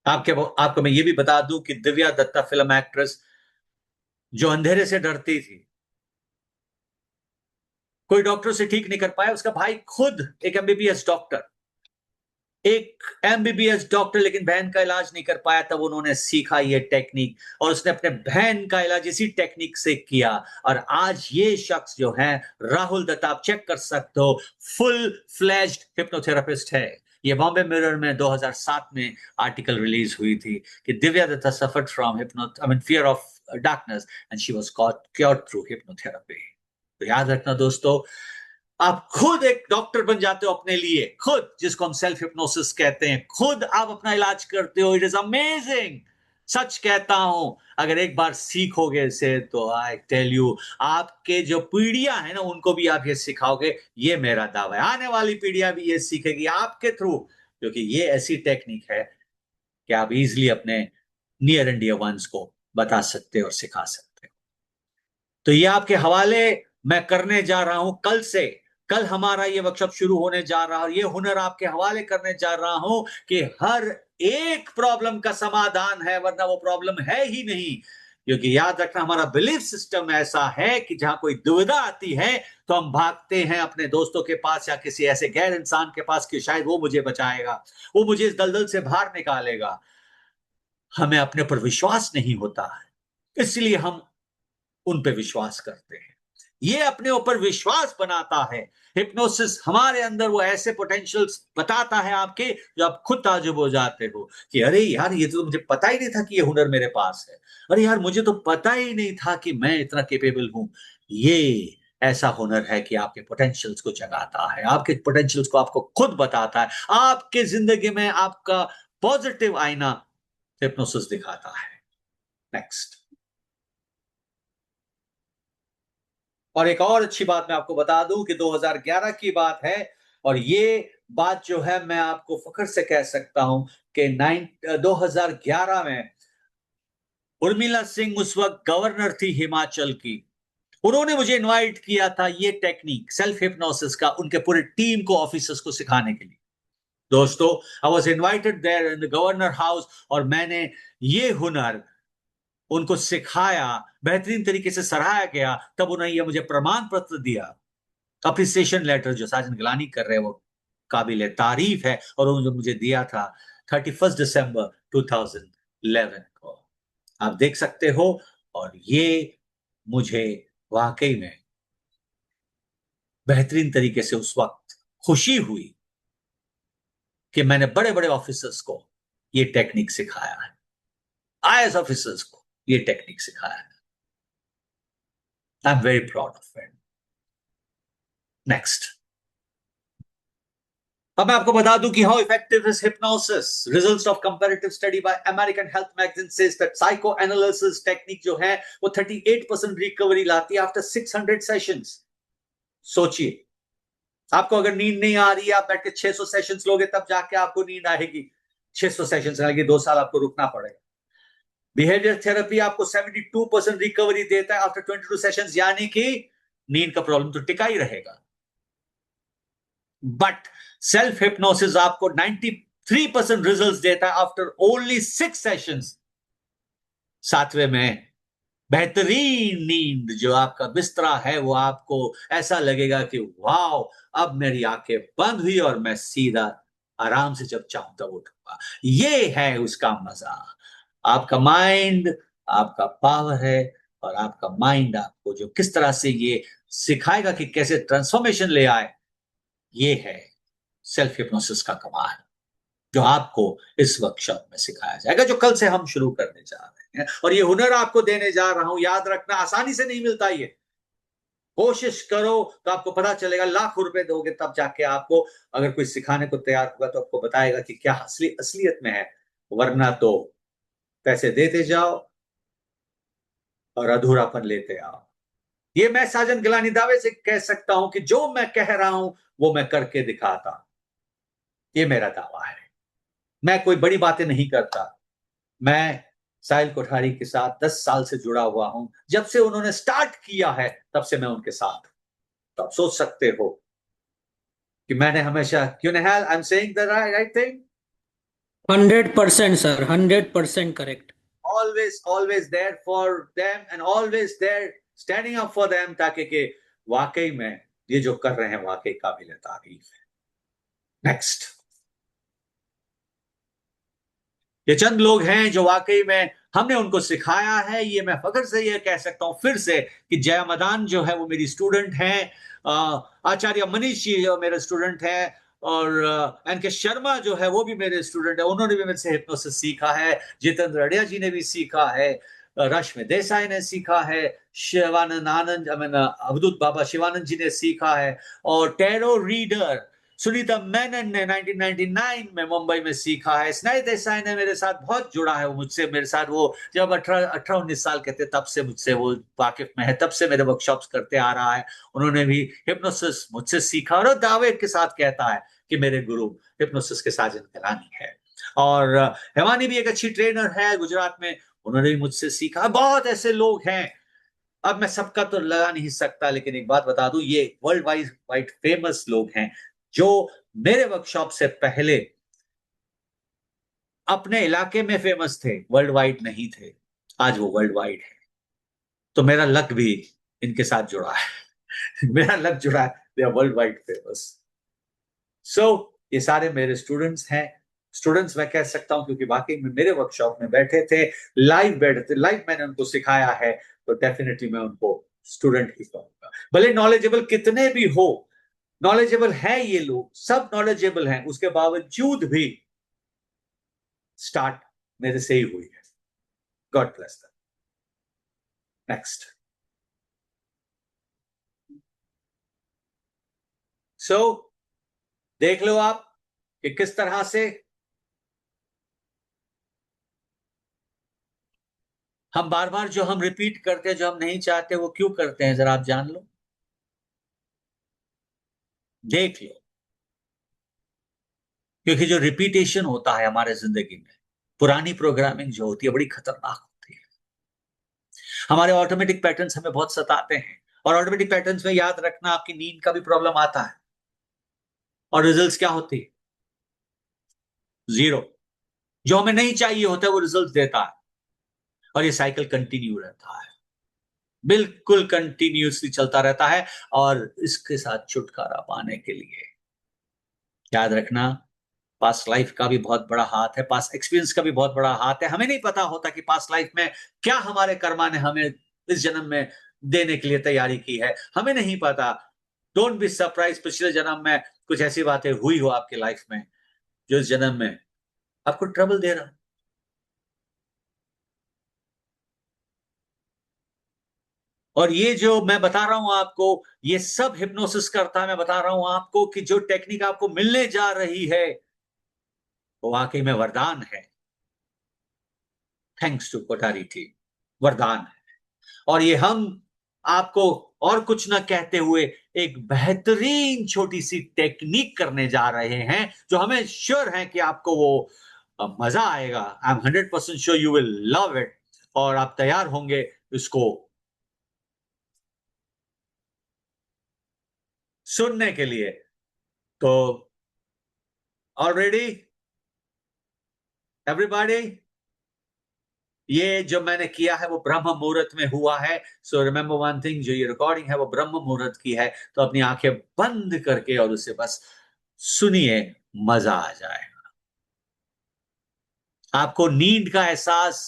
आपको मैं ये भी बता दूं कि दिव्या दत्ता फिल्म एक्ट्रेस जो अंधेरे से डरती थी, कोई डॉक्टर से ठीक नहीं कर पाया, उसका भाई खुद एक एमबीबीएस डॉक्टर, लेकिन बहन का इलाज नहीं कर पाया। तब उन्होंने सीखा ये टेक्निक और उसने अपने बहन का इलाज इसी टेक्निक से किया। और आज ये शख्स जो है राहुल दत्ता, आप चेक कर सकते हो, फुल फ्लेज्ड हिप्नोथेरेपिस्ट है। ये बॉम्बे मिरर में 2007 में आर्टिकल रिलीज हुई थी कि Divya Dutta suffered from fear of darkness and she was cured through hypnotherapy. तो याद रखना दोस्तों, आप खुद एक डॉक्टर बन जाते हो अपने लिए, खुद, जिसको हम सेल्फ हिप्नोसिस कहते हैं, खुद आप अपना इलाज करते हो। इट इज अमेजिंग, सच कहता हूं। अगर एक बार सीखोगे इसे तो आई टेल यू, आपके जो पीढ़ियां हैं ना उनको भी आप ये सिखाओगे, ये मेरा दावा है। आने वाली पीढ़ियां भी ये सीखेगी आपके थ्रू, क्योंकि ये ऐसी टेक्निक है कि आप इजिली अपने नियर एंड डियर वंस को बता सकते हो और सिखा सकते हो। तो ये आपके हवाले मैं करने जा रहा हूं कल से। कल हमारा ये वर्कशॉप शुरू होने जा रहा है और ये हुनर आपके हवाले करने जा रहा हूं कि हर एक प्रॉब्लम का समाधान है, वरना वो प्रॉब्लम है ही नहीं। क्योंकि याद रखना, हमारा बिलीफ सिस्टम ऐसा है कि जहां कोई दुविधा आती है तो हम भागते हैं अपने दोस्तों के पास या किसी ऐसे गैर इंसान के पास कि शायद वो मुझे बचाएगा, वो मुझे इस दलदल से बाहर निकालेगा। हमें अपने पर विश्वास नहीं होता है, इसलिए हम उन पे विश्वास करते हैं। ये अपने ऊपर विश्वास बनाता है। हिप्नोसिस हमारे अंदर वो ऐसे पोटेंशियल्स बताता है आपके, जो आप खुद ताजुब हो जाते हो कि अरे यार, ये तो मुझे पता ही नहीं था कि ये हुनर मेरे पास है। अरे यार, मुझे तो पता ही नहीं था कि मैं इतना केपेबल हूं। ये ऐसा हुनर है कि आपके पोटेंशियल्स को जगाता है, आपके पोटेंशियल्स को आपको खुद बताता है। आपके जिंदगी में आपका पॉजिटिव आईना हिप्नोसिस दिखाता है। नेक्स्ट, और एक और अच्छी बात मैं आपको बता दूं कि 2011 की बात है, और ये बात जो है मैं आपको फख्र से कह सकता हूं कि 2011 में उर्मिला सिंह उस वक्त गवर्नर थी हिमाचल की। उन्होंने मुझे इनवाइट किया था ये टेक्निक सेल्फ हिप्नोसिस का उनके पूरे टीम को, ऑफिसर्स को सिखाने के लिए। दोस्तों, I was invited there in the governor house और मैंने ये हुनर उनको सिखाया, बेहतरीन तरीके से सराहा गया। तब उन्होंने ये मुझे प्रमाण पत्र दिया, अप्रिसिएशन लेटर, जो साजन गलानी कर रहे हैं वो काबिल तारीफ है, और उन्होंने मुझे दिया था 31 दिसंबर 2011 को। आप देख सकते हो, और ये मुझे वाकई में बेहतरीन तरीके से उस वक्त खुशी हुई कि मैंने बड़े बड़े ऑफिसर्स को ये टेक्निक सिखाया है, आईएएस ऑफिसर्स को ये टेक्निक सिखाया है। I am very proud of it. Next, अब मैं आपको बता दूं कि how effective is hypnosis. Results of comparative study bye American health magazine says that psycho analysis technique जो है वो 38% रिकवरी लाती है आफ्टर 600 सेशंस। सोचिए, आपको अगर नींद नहीं आ रही है, आप बैठ के 600 सेशंस लोगे तब जाके आपको नींद आएगी। 600 सेशंस लगे, 2 साल आपको रुकना पड़ेगा। बिहेवियर थेरेपी आपको 72% रिकवरी देता है आफ्टर 22 सेशंस, यानी कि नींद का प्रॉब्लम तो टिका ही रहेगा। बट सेल्फ हिप्नोसिस आपको 93% रिजल्ट्स देता है आफ्टर ओनली 6 सेशंस। 7वें में बेहतरीन नींद, जो आपका बिस्तरा है वो आपको ऐसा लगेगा कि वाओ, अब मेरी आंखें बंद हुई और मैं सीधा आराम से जब चाहूं तब उठूंगा। ये है उसका मजा। आपका माइंड आपका पावर है, और आपका माइंड आपको जो किस तरह से ये सिखाएगा कि कैसे ट्रांसफॉर्मेशन ले आए, ये है सेल्फ हिप्नोसिस का कमाल, जो आपको इस वर्कशॉप में सिखाया जाएगा, जो कल से हम शुरू करने जा रहे हैं। और ये हुनर आपको देने जा रहा हूं, याद रखना, आसानी से नहीं मिलता ये। कोशिश करो तो आपको पता चलेगा, लाखों रुपए दोगे तब जाके आपको, अगर कोई सिखाने को तैयार होगा तो आपको बताएगा कि क्या असलियत में है, वरना तो पैसे देते जाओ और अधूरापन लेते आओ। ये मैं साजन गिलानी दावे से कह सकता हूं कि जो मैं कह रहा हूं वो मैं करके दिखाता हूं। ये मेरा दावा है। मैं कोई बड़ी बातें नहीं करता। मैं साहिल कोठारी के साथ 10 साल से जुड़ा हुआ हूं। जब से उन्होंने स्टार्ट किया है तब से मैं उनके साथ। तो आप सोच सकते हो कि मैंने हमेशा, क्यों नहीं, I am saying the right thing, 100% sir, 100% correct. always there for them and always there standing up for them, ताकि कि वाकई में ये जो कर रहे हैं वाकई काबिल तारीफ है। नेक्स्ट, ये चंद लोग हैं जो वाकई में हमने उनको सिखाया है। ये मैं फख्र से ये कह सकता हूं फिर से कि जया मदान जो है वो मेरी स्टूडेंट है, आचार्य मनीष जी जो मेरे स्टूडेंट है, और एनके शर्मा जो है वो भी मेरे स्टूडेंट है, उन्होंने भी मेरे से हिप्नोसिस सीखा है। जितेंद्र अड़िया जी ने भी सीखा है, रश्मि देसाई ने सीखा है, शिवानंद आनंद अवधूत बाबा शिवानंद जी ने सीखा है, और टैरो रीडर सुनीता मेनन ने 1999 में मुंबई में सीखा है। स्नेह देसाई ने मेरे साथ बहुत जुड़ा है, वो मुझसे, मेरे साथ वो जब 18-19 साल के थे तब से मुझसे वो वाकिफ में है, तब से मेरे वर्कशॉप्स करते आ रहा है। उन्होंने भी हिप्नोसिस मुझसे सीखा और दावे के साथ कहता है कि मेरे गुरु हिप्नोसिस के साजन गिलानी है। और हेमानी भी एक अच्छी ट्रेनर है गुजरात में, उन्होंने भी मुझसे सीखा। बहुत ऐसे लोग हैं, अब मैं सबका तो लगा नहीं सकता, लेकिन एक बात बता दूं, ये वर्ल्ड वाइड फेमस लोग हैं जो मेरे वर्कशॉप से पहले अपने इलाके में फेमस थे, वर्ल्ड वाइड नहीं थे। आज वो वर्ल्ड वाइड है। तो मेरा लक भी इनके साथ जुड़ा है। मेरा लक जुड़ा है, they are world wide famous. So ये सारे मेरे स्टूडेंट्स हैं। स्टूडेंट्स मैं कह सकता हूं क्योंकि वाकई में मेरे वर्कशॉप में बैठे थे, लाइव बैठे थे, लाइव मैंने उनको सिखाया है, तो डेफिनेटली मैं उनको स्टूडेंट ही कहूंगा। भले नॉलेजेबल कितने भी हो, नॉलेजेबल है ये लोग, सब नॉलेजेबल हैं, उसके बावजूद भी स्टार्ट मेरे से ही हुई है। God bless them. नेक्स्ट, सो देख लो आप कि किस तरह से हम बार बार जो हम रिपीट करते हैं, जो हम नहीं चाहते, वो क्यों करते हैं, जरा आप जान लो, देख लो। क्योंकि जो रिपीटेशन होता है हमारे जिंदगी में, पुरानी प्रोग्रामिंग जो होती है बड़ी खतरनाक होती है। हमारे ऑटोमेटिक पैटर्न्स हमें बहुत सताते हैं, और ऑटोमेटिक पैटर्न्स में याद रखना, आपकी नींद का भी प्रॉब्लम आता है, और रिजल्ट्स क्या होती है, जीरो। जो हमें नहीं चाहिए होता है वो रिजल्ट देता है, और ये साइकिल कंटिन्यू रहता है, बिल्कुल कंटिन्यूसली चलता रहता है। और इसके साथ छुटकारा पाने के लिए याद रखना, पास्ट लाइफ का भी बहुत बड़ा हाथ है, पास्ट एक्सपीरियंस का भी बहुत बड़ा हाथ है। हमें नहीं पता होता कि पास्ट लाइफ में क्या हमारे कर्मा ने हमें इस जन्म में देने के लिए तैयारी की है, हमें नहीं पता। डोंट बी सरप्राइज पिछले जन्म में कुछ ऐसी बातें हुई हो आपकी लाइफ में जो इस जन्म में आपको ट्रबल दे रहा। और ये जो मैं बता रहा हूं आपको, ये सब हिप्नोसिस करता है। मैं बता रहा हूं आपको कि जो टेक्निक आपको मिलने जा रही है वो वाकई में वरदान है। थैंक्स टू कोठारी टीम, वरदान है। और ये हम आपको और कुछ ना कहते हुए एक बेहतरीन छोटी सी टेक्निक करने जा रहे हैं, जो हमें श्योर है कि आपको वो मजा आएगा। I am 100% sure you will love it, और आप तैयार होंगे इसको सुनने के लिए। तो ऑलरेडी एवरीबॉडी, ये जो मैंने किया है वो ब्रह्म मुहूर्त में हुआ है। सो रिमेंबर वन थिंग, जो ये रिकॉर्डिंग है वो ब्रह्म मुहूर्त की है। तो अपनी आंखें बंद करके और उसे बस सुनिए, मजा आ जाएगा। आपको नींद का एहसास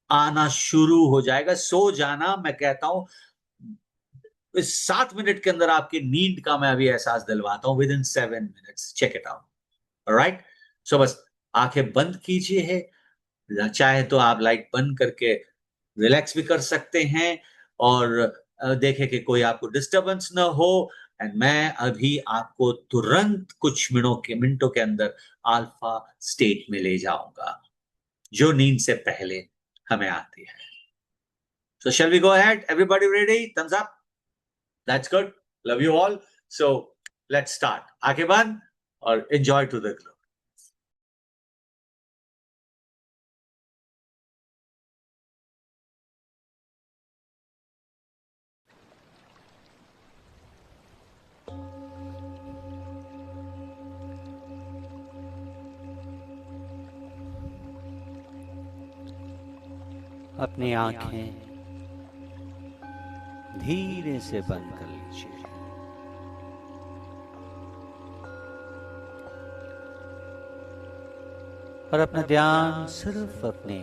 आना शुरू हो जाएगा। सो जाना, मैं कहता हूं इस 7 मिनट के अंदर आपकी नींद का मैं अभी एहसास दिलवाता हूं, within 7 minutes. Check it out. Alright, so बस आंखें बंद कीजिए। चाहे तो आप लाइट बंद करके रिलैक्स भी कर सकते हैं, और देखें कि कोई आपको डिस्टरबेंस ना हो। एंड मैं अभी आपको तुरंत कुछ मिनटों के अंदर अल्फा स्टेट में ले जाऊंगा, जो नींद से पहले हमें आती है। So shall we go ahead? Everybody ready? Thumbs up. That's good. Love you all. So let's start. आंखें बंद और enjoy to the glow. अपनी आंखें धीरे से बंद कर लीजिए। और अपना ध्यान सिर्फ अपने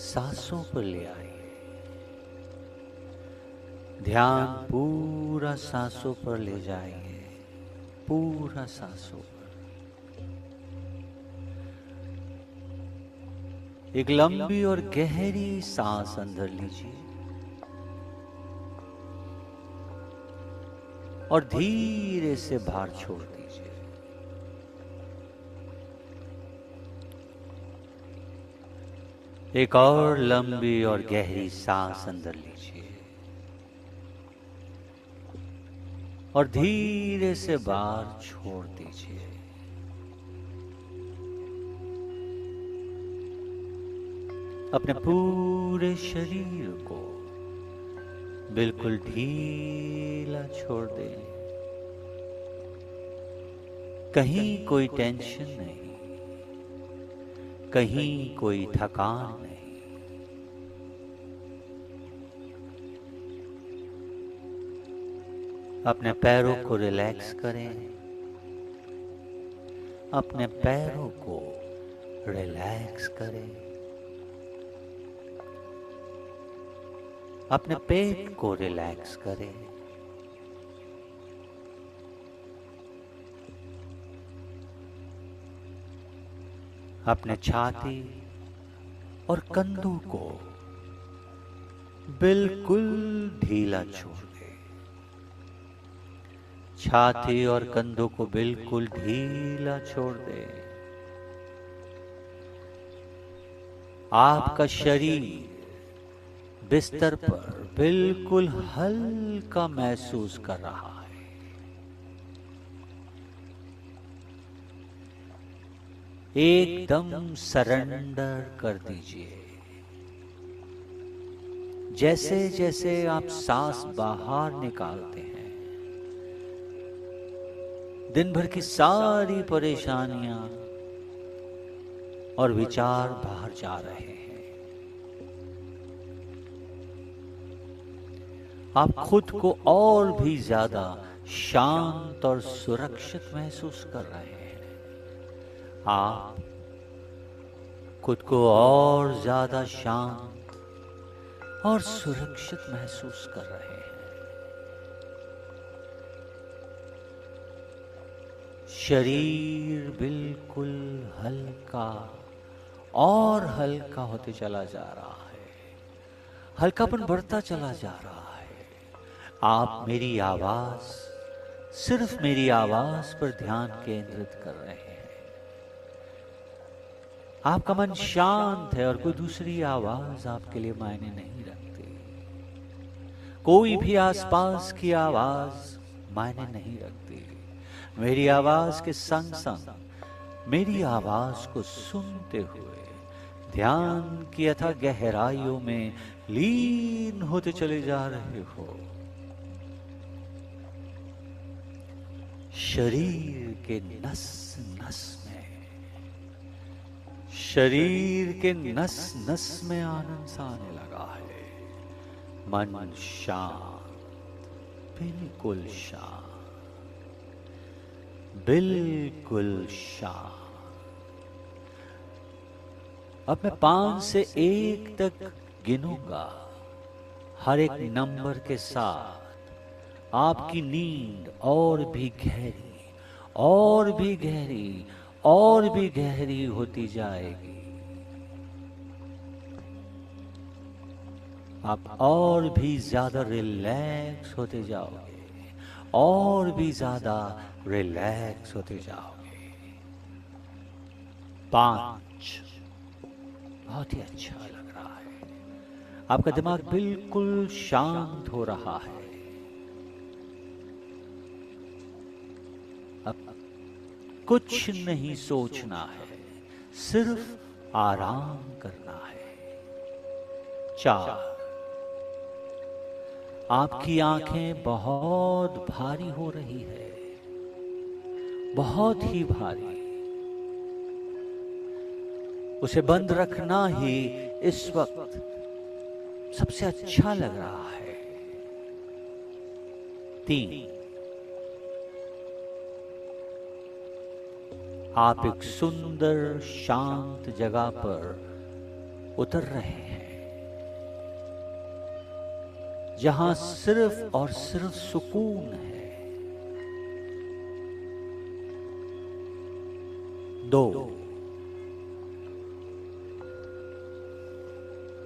सांसों पर ले आइए। ध्यान पूरा सांसों पर ले जाइए, पूरा सांसों पर। एक लंबी और गहरी सांस अंदर लीजिए और धीरे से बाहर छोड़ दीजिए। एक और लंबी और गहरी सांस अंदर लीजिए और धीरे से बाहर छोड़ दीजिए। अपने पूरे शरीर को बिल्कुल ढीला छोड़ दें। कहीं कोई टेंशन नहीं, कहीं कोई थकान नहीं। अपने पैरों को रिलैक्स करें, अपने पैरों को रिलैक्स करें। अपने पेट को रिलैक्स करें। अपने छाती और कंधों को बिल्कुल ढीला छोड़ दें। छाती और कंधों को बिल्कुल ढीला छोड़ दें। आपका शरीर बिस्तर पर बिल्कुल हल्का महसूस कर रहा है। एकदम सरेंडर कर दीजिए। जैसे जैसे आप सांस बाहर निकालते हैं, दिन भर की सारी परेशानियां और विचार बाहर जा रहे हैं। आप खुद को और भी ज्यादा शांत और सुरक्षित महसूस कर रहे हैं। आप खुद को और ज्यादा शांत और सुरक्षित महसूस कर रहे हैं। शरीर बिल्कुल हल्का और हल्का होते चला जा रहा है। हल्कापन बढ़ता चला जा रहा है। आप मेरी आवाज, सिर्फ मेरी आवाज पर ध्यान केंद्रित कर रहे हैं। आपका मन शांत है और कोई दूसरी आवाज आपके लिए मायने नहीं रखती। कोई भी आसपास की आवाज मायने नहीं रखती। मेरी आवाज के संग संग मेरी आवाज को सुनते हुए ध्यान की अथाह गहराइयों में लीन होते चले जा रहे हो। शरीर के नस नस में, शरीर के नस नस में आनंद सा आने लगा है। मन शांत, बिल्कुल शांत, बिल्कुल शांत। अब मैं 5 से 1 तक गिनूंगा। हर एक नंबर के साथ आपकी नींद और भी गहरी, और भी गहरी, और भी गहरी होती जाएगी। आप और भी ज्यादा रिलैक्स होते जाओगे, और भी ज्यादा रिलैक्स होते जाओगे। 5, बहुत ही अच्छा लग रहा है। आपका दिमाग बिल्कुल शांत हो रहा है। अब कुछ नहीं सोचना है, सिर्फ आराम करना है। 4, आपकी आंखें बहुत भारी हो रही है, बहुत ही भारी। उसे बंद रखना ही इस वक्त सबसे अच्छा लग रहा है। 3, आप एक सुंदर शांत जगह पर उतर रहे हैं, जहां सिर्फ और सिर्फ सुकून है। 2,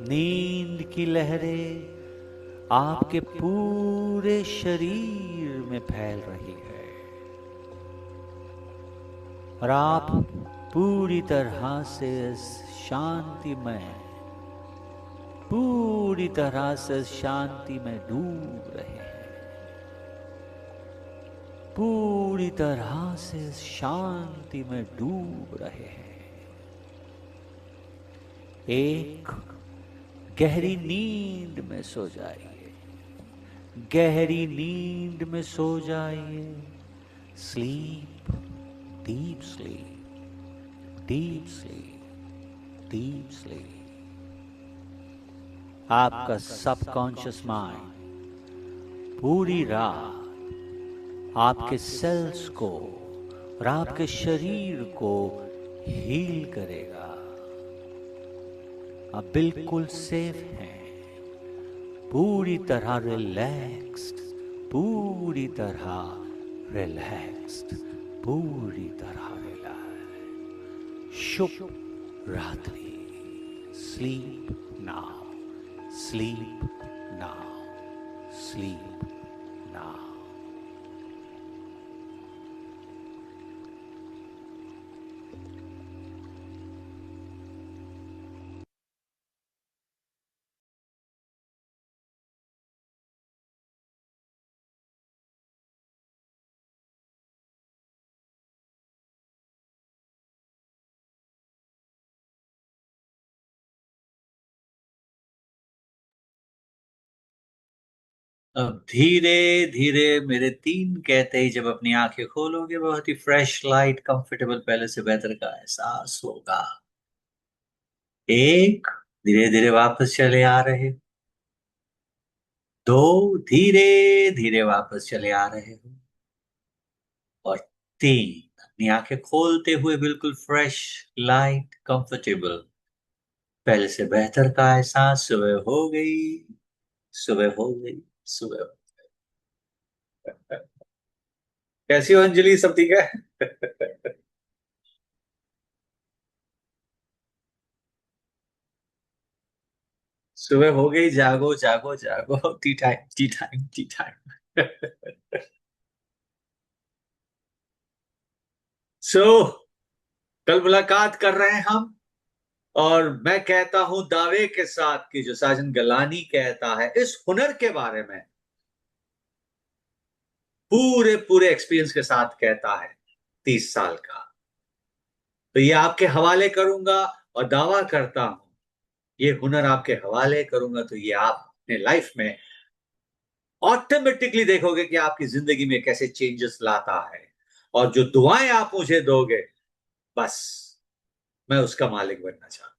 नींद की लहरें आपके पूरे शरीर में फैल रही है, और आप पूरी तरह से पूरी तरह से शांति में डूब रहे हैं, पूरी तरह से शांति में डूब रहे हैं। 1, गहरी नींद में सो जाइए, गहरी नींद में सो जाइए। Sleep, deep sleep, deep sleep, deep sleep. आपका सबकॉन्शियस माइंड पूरी रात आपके सेल्स को और आपके शरीर को हील करेगा। आप बिल्कुल सेफ हैं, पूरी तरह रिलैक्स्ड, पूरी तरह रिलैक्स्ड, पूरी तरह रिलैक्स। शुभ रात्रि। Sleep now, sleep now, sleep now. अब धीरे धीरे मेरे 3 कहते ही जब अपनी आंखें खोलोगे, बहुत ही फ्रेश, लाइट, कंफर्टेबल, पहले से बेहतर का एहसास होगा। 1, धीरे धीरे वापस चले आ रहे। 2, धीरे धीरे वापस चले आ रहे हो। और 3, अपनी आंखें खोलते हुए बिल्कुल फ्रेश, लाइट, कंफर्टेबल, पहले से बेहतर का एहसास। सुबह हो गई, सुबह हो गई, सुबह हो गई। कैसी हो अंजलि, सब ठीक है? सुबह हो गई, जागो जागो जागो, tea time, tea time, tea time. So कल मुलाकात कर रहे हैं हम, और मैं कहता हूं दावे के साथ कि जो साजन गलानी कहता है इस हुनर के बारे में, पूरे पूरे एक्सपीरियंस के साथ कहता है, 30 साल का। तो ये आपके हवाले करूंगा, और दावा करता हूं ये हुनर आपके हवाले करूंगा, तो ये आप अपने लाइफ में ऑटोमेटिकली देखोगे कि आपकी जिंदगी में कैसे चेंजेस लाता है। और जो दुआएं आप मुझे दोगे, बस मैं उसका मालिक बनना चाहता हूं।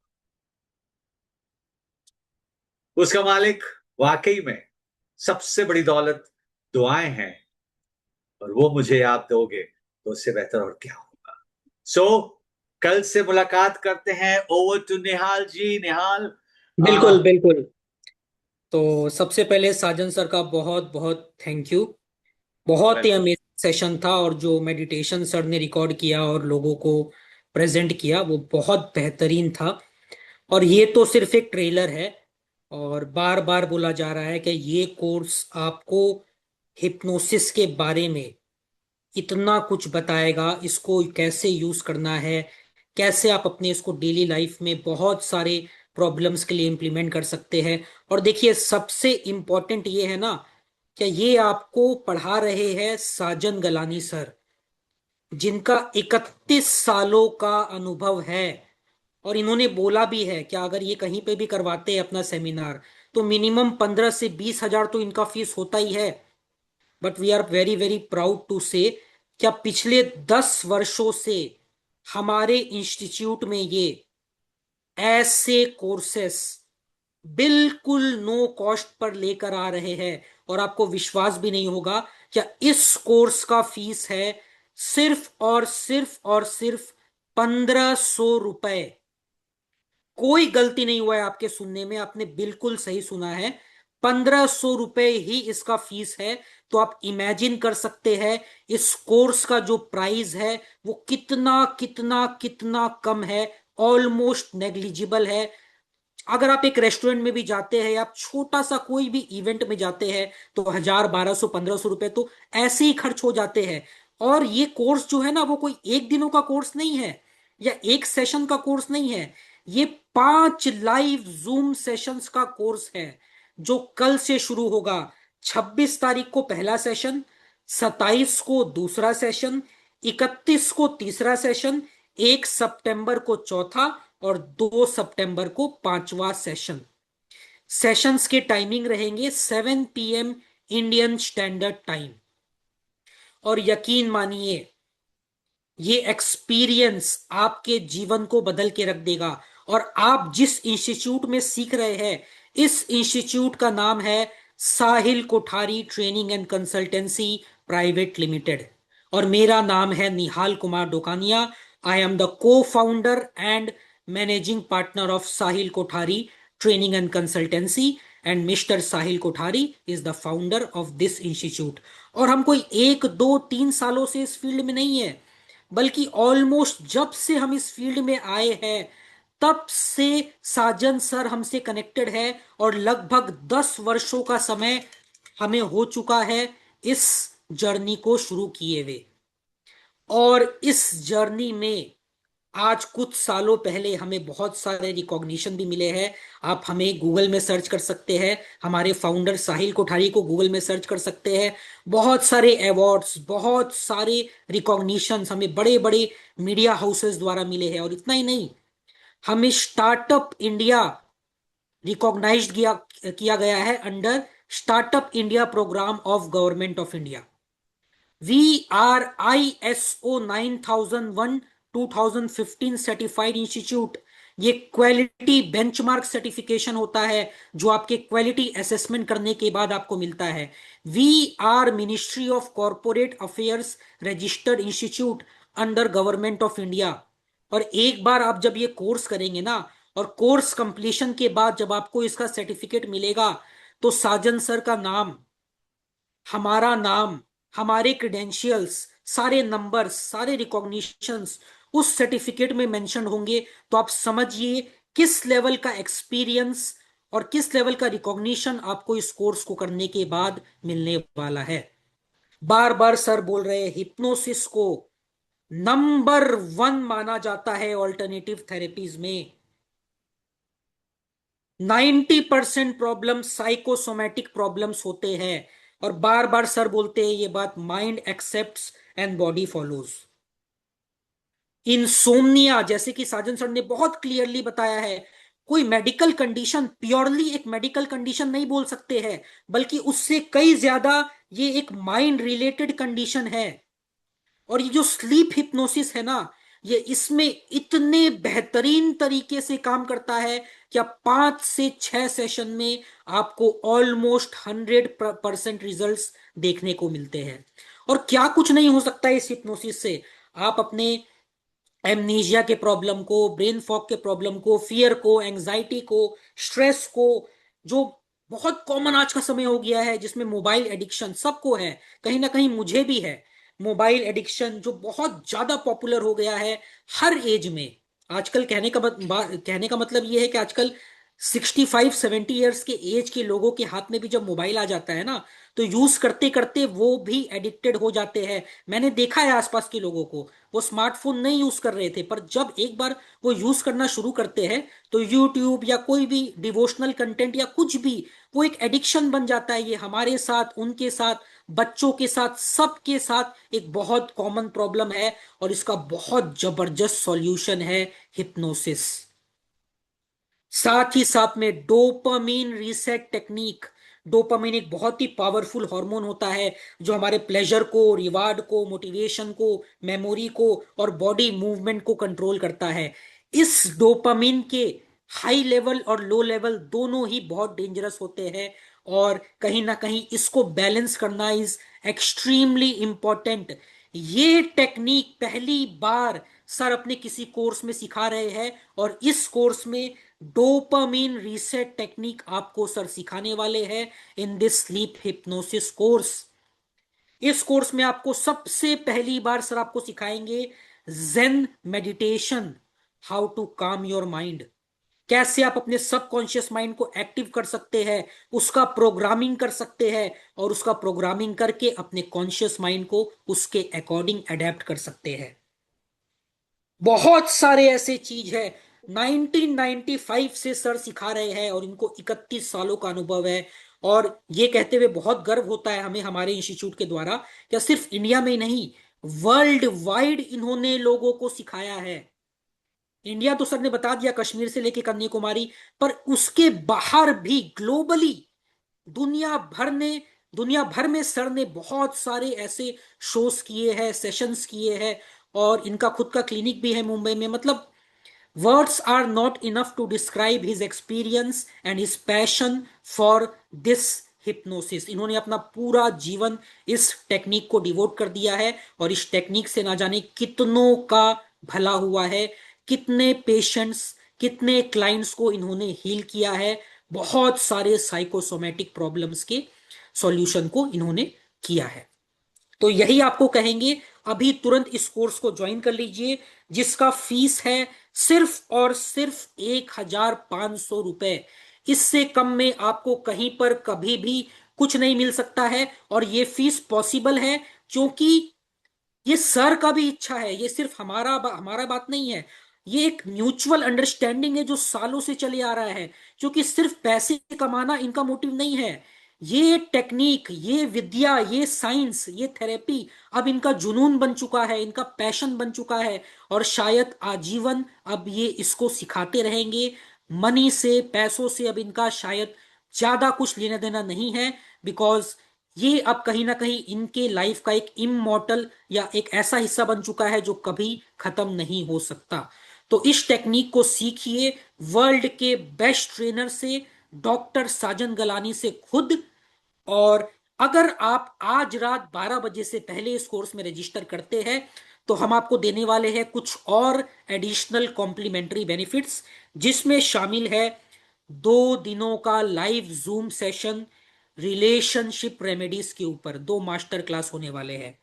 उसका मालिक वाकई में सबसे बड़ी दौलत दुआएं हैं, और वो मुझे आप दोगे तो उससे बेहतर और क्या होगा। कल से मुलाकात करते हैं। ओवर टू निहाल जी। निहाल, बिल्कुल बिल्कुल। तो सबसे पहले साजन सर का बहुत बहुत थैंक यू। बहुत ही अमेजिंग सेशन था, और जो मेडिटेशन सर ने रिकॉर्ड किया और लोगों को प्रेजेंट किया वो बहुत बेहतरीन था। और ये तो सिर्फ एक ट्रेलर है, और बार बार बोला जा रहा है कि ये कोर्स आपको हिप्नोसिस के बारे में इतना कुछ बताएगा, इसको कैसे यूज करना है, कैसे आप अपने इसको डेली लाइफ में बहुत सारे प्रॉब्लम्स के लिए इम्प्लीमेंट कर सकते हैं। और देखिए सबसे इम्पोर्टेंट ये है ना कि ये आपको पढ़ा रहे हैं साजन गलानी सर, जिनका 31 सालों का अनुभव है। और इन्होंने बोला भी है कि अगर ये कहीं पे भी करवाते हैं अपना सेमिनार तो मिनिमम 15 से 20 हजार तो इनका फीस होता ही है। But we are very very proud to say क्या पिछले 10 वर्षों से हमारे इंस्टीट्यूट में ये ऐसे कोर्सेस बिल्कुल नो कॉस्ट पर लेकर आ रहे हैं। और आपको विश्वास भी नहीं होगा क्या इस कोर्स का फीस है सिर्फ 1500 रुपए। कोई गलती नहीं हुआ है आपके सुनने में, आपने बिल्कुल सही सुना है, 1500 रुपए ही इसका फीस है। तो आप इमेजिन कर सकते हैं इस कोर्स का जो प्राइस है वो कितना कितना कितना कम है, ऑलमोस्ट नेग्लिजिबल है। अगर आप एक रेस्टोरेंट में भी जाते हैं या आप छोटा सा कोई भी इवेंट में जाते हैं तो 1000, 1200, 1500 रुपए तो ऐसे ही खर्च हो जाते हैं। और ये कोर्स जो है ना वो कोई एक दिनों का कोर्स नहीं है या एक सेशन का कोर्स नहीं है, ये 5 लाइव जूम सेशंस का कोर्स है जो कल से शुरू होगा। 26 तारीख को पहला सेशन, 27 को दूसरा सेशन, 31 को तीसरा सेशन, 1 सितंबर को चौथा और 2 सितंबर को पांचवा सेशन। सेशंस के टाइमिंग रहेंगे 7 PM इंडियन स्टैंडर्ड टाइम। और यकीन मानिए ये एक्सपीरियंस आपके जीवन को बदल के रख देगा। और आप जिस इंस्टीट्यूट में सीख रहे हैं इस इंस्टीट्यूट का नाम है Sahil Kothari training and consultancy private limited और मेरा नाम है Nihal Kumar Dokania. I am the co founder and managing partner of Sahil Kothari training and consultancy and mister Sahil Kothari is the founder of this institute. और हम कोई 1 2 3 सालों से इस फील्ड में नहीं है, बल्कि ऑलमोस्ट जब से हम इस फील्ड में आए हैं तब से साजन सर हमसे कनेक्टेड है और लगभग 10 वर्षों का समय हमें हो चुका है इस जर्नी को शुरू किए हुए। और इस जर्नी में आज कुछ सालों पहले हमें बहुत सारे रिकॉग्निशन भी मिले हैं। आप हमें गूगल में सर्च कर सकते हैं, हमारे फाउंडर साहिल कोठारी को गूगल में सर्च कर सकते हैं। बहुत सारे अवार्ड्स, बहुत सारे रिकॉग्निशंस हमें बड़े बड़े मीडिया हाउसेस द्वारा मिले हैं। और इतना ही नहीं, हमें स्टार्टअप इंडिया रिकॉग्नाइज्ड किया गया है under startup India program of government of India. We are ISO 9001 2015 certified institute. ये क्वालिटी बेंचमार्क सर्टिफिकेशन होता है जो आपके क्वालिटी असेसमेंट करने के बाद आपको मिलता है। We are ministry of corporate affairs registered institute under government of India. और एक बार आप जब ये कोर्स करेंगे ना और कोर्स कंप्लीशन के बाद जब आपको इसका सर्टिफिकेट मिलेगा तो साजन सर का नाम, हमारा नाम, हमारे क्रेडेंशियल्स, सारे नंबर्स, सारे रिकॉग्निशंस उस सर्टिफिकेट में मेंशन होंगे। तो आप समझिए किस लेवल का एक्सपीरियंस और किस लेवल का रिकॉग्निशन आपको इस कोर्स को करने के बाद मिलने वाला है। बार बार सर बोल रहे हैं हिप्नोसिस को नंबर 1 माना जाता है ऑल्टरनेटिव थेरेपीज में। 90% प्रॉब्लम साइकोसोमैटिक प्रॉब्लम्स होते हैं। और बार बार सर बोलते हैं ये बात, mind accepts and body follows. Insomnia जैसे कि साजन सर ने बहुत क्लियरली बताया है, कोई मेडिकल कंडीशन, प्योरली एक मेडिकल कंडीशन नहीं बोल सकते हैं, बल्कि उससे कई ज्यादा ये एक माइंड रिलेटेड कंडीशन है। और ये जो स्लीप हिप्नोसिस है ना, ये इसमें इतने बेहतरीन तरीके से काम करता है कि 5 से 6 सेशन में आपको ऑलमोस्ट 100% रिजल्ट्स देखने को मिलते हैं। और क्या कुछ नहीं हो सकता है इस हिप्नोसिस से। आप अपने एमनीजिया के प्रॉब्लम को, ब्रेन फॉग के प्रॉब्लम को, फियर को, एंजाइटी को, स्ट्रेस को, जो बहुत कॉमन आज का समय हो गया है जिसमें मोबाइल एडिक्शन सबको है, कहीं ना कहीं मुझे भी है, मोबाइल एडिक्शन जो बहुत ज्यादा पॉपुलर हो गया है हर एज में। आजकल कहने का मतलब यह है कि आजकल 65-70 ईयर्स के एज के लोगों के हाथ में भी जब मोबाइल आ जाता है ना, तो यूज करते करते वो भी एडिक्टेड हो जाते हैं। मैंने देखा है आसपास के लोगों को, वो स्मार्टफोन नहीं यूज कर रहे थे, पर जब एक बार वो यूज करना शुरू करते हैं तो यूट्यूब या कोई भी डिवोशनल कंटेंट या कुछ भी, वो एक एडिक्शन बन जाता है। ये हमारे साथ, उनके साथ, बच्चों के साथ, सबके साथ एक बहुत कॉमन प्रॉब्लम है, और इसका बहुत जबरदस्त सॉल्यूशन है हिप्नोसिस। साथ ही साथ में डोपामीन रीसेट टेक्निक। डोपामीन एक बहुत ही पावरफुल हार्मोन होता है जो हमारे प्लेजर को, रिवार्ड को, मोटिवेशन को, मेमोरी को और बॉडी मूवमेंट को कंट्रोल करता है। इस डोपामीन के हाई लेवल और लो लेवल दोनों ही बहुत डेंजरस होते हैं, और कहीं ना कहीं इसको बैलेंस करना इज एक्सट्रीमली इंपॉर्टेंट। ये टेक्निक पहली बार सर अपने किसी कोर्स में सिखा रहे हैं, और इस कोर्स में डोपामीन रीसेट टेक्निक आपको सर सिखाने वाले हैं in this sleep hypnosis course. इस कोर्स में आपको सबसे पहली बार सर आपको सिखाएंगे zen meditation, how to calm your mind. कैसे आप अपने सबकॉन्शियस माइंड को एक्टिव कर सकते हैं, उसका प्रोग्रामिंग कर सकते हैं, और उसका प्रोग्रामिंग करके अपने कॉन्शियस माइंड को उसके अकॉर्डिंग अडेप्ट कर सकते हैं। बहुत सारे ऐसे चीज है 1995 से सर सिखा रहे हैं, और इनको 31 सालों का अनुभव है। और ये कहते हुए बहुत गर्व होता है हमें हमारे इंस्टीट्यूट के द्वारा, क्या सिर्फ इंडिया में ही नहीं, वर्ल्ड वाइड इन्होंने लोगों को सिखाया है। इंडिया तो सर ने बता दिया, कश्मीर से लेके कन्याकुमारी, पर उसके बाहर भी ग्लोबली दुनिया भर में सर ने बहुत सारे ऐसे शोज किए हैं, सेशंस किए हैं, और इनका खुद का क्लिनिक भी है मुंबई में। मतलब words are not enough to describe his experience and his passion for this hypnosis. इन्होंने अपना पूरा जीवन इस टेक्निक को डिवोट कर दिया है, और इस टेक्निक से ना जाने कितनों का भला हुआ है, कितने पेशेंट्स, कितने क्लाइंट्स को इन्होंने हील किया है, बहुत सारे साइकोसोमेटिक प्रॉब्लम्स के सॉल्यूशन को इन्होंने किया है। तो यही आपको कहेंगे, अभी तुरंत इस कोर्स को ज्वाइन कर लीजिए, जिसका फीस है सिर्फ और सिर्फ 1,500 रुपए। इससे कम में आपको कहीं पर कभी भी कुछ नहीं मिल सकता है, और ये फीस पॉसिबल है क्योंकि ये सर का भी इच्छा है। ये सिर्फ हमारा बात नहीं है, ये एक म्यूचुअल अंडरस्टैंडिंग है जो सालों से चले आ रहा है, क्योंकि सिर्फ पैसे कमाना इनका मोटिव नहीं है। ये टेक्निक, ये विद्या, ये साइंस, ये थेरेपी अब इनका जुनून बन चुका है, इनका पैशन बन चुका है, और शायद आजीवन अब ये इसको सिखाते रहेंगे। मनी से, पैसों से अब इनका शायद ज्यादा कुछ लेना देना नहीं है, बिकॉज ये अब कहीं ना कहीं इनके लाइफ का एक इमॉर्टल या एक ऐसा हिस्सा बन चुका है जो कभी खत्म नहीं हो सकता। तो इस टेक्निक को सीखिए वर्ल्ड के बेस्ट ट्रेनर से, डॉक्टर साजन गलानी से खुद। और अगर आप आज रात 12 बजे से पहले इस कोर्स में रजिस्टर करते हैं, तो हम आपको देने वाले हैं कुछ और एडिशनल कॉम्प्लीमेंट्री बेनिफिट्स, जिसमें शामिल है 2 दिनों का live zoom session relationship remedies के ऊपर। 2 मास्टर क्लास होने वाले हैं।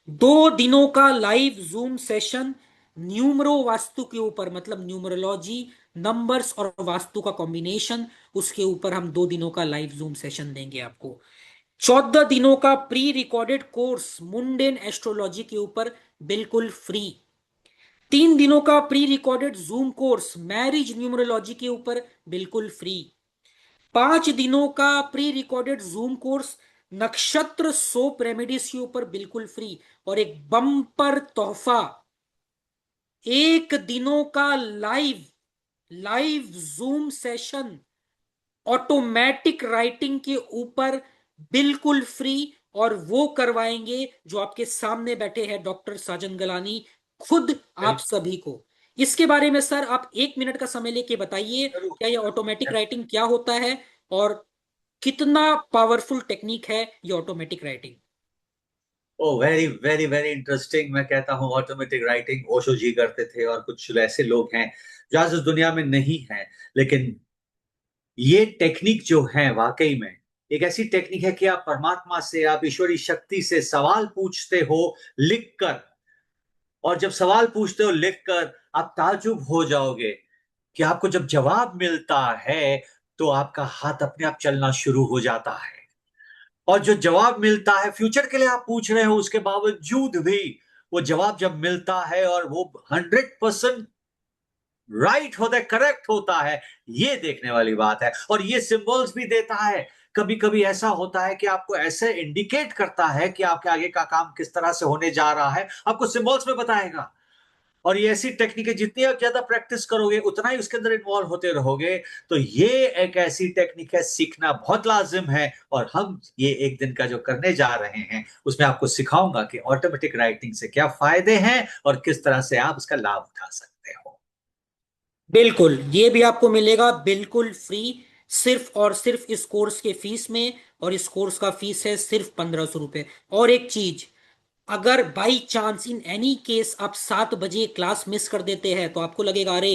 2 दिनों का live zoom session numero vastu के ऊपर, मतलब न्यूमरोलॉजी, नंबर्स और वास्तु का कॉम्बिनेशन, उसके ऊपर हम 2 दिनों का लाइव जूम सेशन देंगे आपको। 14 दिनों का pre recorded course mundane astrology के ऊपर बिल्कुल फ्री। 3 दिनों का pre recorded zoom course marriage numerology के ऊपर बिल्कुल फ्री। 5 दिनों का प्री रिकॉर्डेड जूम कोर्स नक्षत्र सोप रेमेडीज के ऊपर बिल्कुल फ्री। और एक बम्पर तोहफा, 1 दिनों का live zoom session automatic writing के ऊपर बिल्कुल फ्री, और वो करवाएंगे जो आपके सामने बैठे हैं डॉक्टर साजन गलानी खुद आप सभी को। इसके बारे में सर आप 1 मिनट का समय लेके बताइए, क्या ये ऑटोमेटिक राइटिंग क्या होता है, और कितना पावरफुल टेक्निक है ये ऑटोमेटिक राइटिंग। ओ वेरी वेरी वेरी इंटरेस्टिंग। मैं कहता हूँ ऑटोमेटिक राइटिंग ओशो जी करते थे, और कुछ ऐसे लोग हैं जो आज इस दुनिया में नहीं है, लेकिन ये टेक्निक जो है वाकई में एक ऐसी टेक्निक है कि आप परमात्मा से, आप ईश्वरी शक्ति से सवाल पूछते हो लिखकर, और जब सवाल पूछते हो लिखकर आप ताजुब हो जाओगे कि आपको जब जवाब मिलता है तो आपका हाथ अपने आप चलना शुरू हो जाता है। और जो जवाब मिलता है फ्यूचर के लिए आप पूछ रहे हो, उसके बावजूद भी वो जवाब जब मिलता है और वो 100% राइट होता है, करेक्ट होता है, ये देखने वाली बात है। और ये सिंबल्स भी देता है। कभी कभी ऐसा होता है कि आपको ऐसे इंडिकेट करता है कि आपके आगे का काम किस तरह से होने जा रहा है, आपको सिंबल्स में बताएगा। और ये ऐसी टेक्निक है, जितनी आप ज्यादा प्रैक्टिस करोगे उतना ही उसके अंदर इन्वॉल्व होते रहोगे। तो ये एक ऐसी टेक्निक है, सीखना बहुत लाजिम है। और हम ये एक दिन का जो करने जा रहे हैं उसमें आपको सिखाऊंगा कि ऑटोमेटिक राइटिंग से क्या फायदे हैं और किस तरह से आप उसका लाभ उठा सकते हो। बिल्कुल, ये भी आपको मिलेगा बिल्कुल फ्री, सिर्फ और सिर्फ इस कोर्स के फीस में। और इस कोर्स का फीस है सिर्फ 1500 रुपए। और एक चीज, अगर by chance in any case आप 7 बजे क्लास मिस कर देते हैं तो आपको लगेगा अरे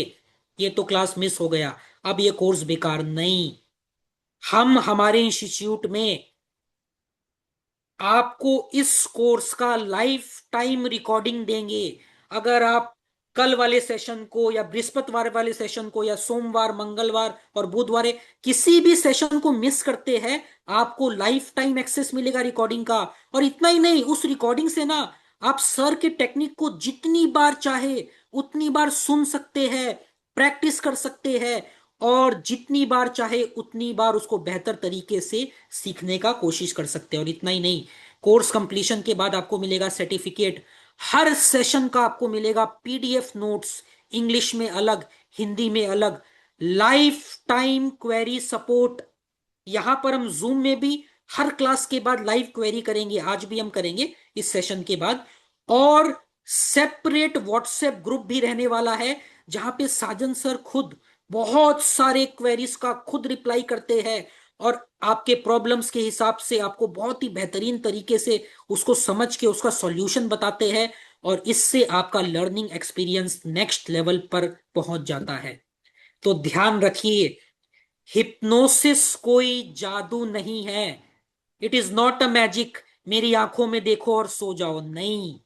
ये तो क्लास मिस हो गया, अब ये कोर्स बेकार। नहीं, हम हमारे इंस्टीट्यूट में आपको इस कोर्स का लाइफ टाइम रिकॉर्डिंग देंगे। अगर आप कल वाले सेशन को या बृहस्पतिवार वाले सेशन को या सोमवार, मंगलवार और बुधवार किसी भी सेशन को मिस करते हैं, आपको लाइफ टाइम एक्सेस मिलेगा रिकॉर्डिंग का। और इतना ही नहीं, उस रिकॉर्डिंग से ना आप सर के टेक्निक को जितनी बार चाहे उतनी बार सुन सकते हैं, प्रैक्टिस कर सकते हैं, और जितनी बार चाहे उतनी बार उसको बेहतर तरीके से सीखने का कोशिश कर सकते हैं। और इतना ही नहीं, कोर्स कंप्लीशन के बाद आपको मिलेगा सर्टिफिकेट। हर सेशन का आपको मिलेगा पीडीएफ नोट्स, इंग्लिश में अलग, हिंदी में अलग, लाइफ टाइम क्वेरी सपोर्ट। यहां पर हम जूम में भी हर क्लास के बाद लाइव क्वेरी करेंगे, आज भी हम करेंगे इस सेशन के बाद। और सेपरेट व्हाट्सएप ग्रुप भी रहने वाला है, जहां पे साजन सर खुद बहुत सारे क्वेरीज का खुद रिप्लाई करते हैं और आपके प्रॉब्लम्स के हिसाब से आपको बहुत ही बेहतरीन तरीके से उसको समझ के उसका सॉल्यूशन बताते हैं। और इससे आपका लर्निंग एक्सपीरियंस नेक्स्ट लेवल पर पहुंच जाता है। तो ध्यान रखिए, हिप्नोसिस कोई जादू नहीं है। It is not a magic, मेरी आंखों में देखो और सो जाओ। नहीं,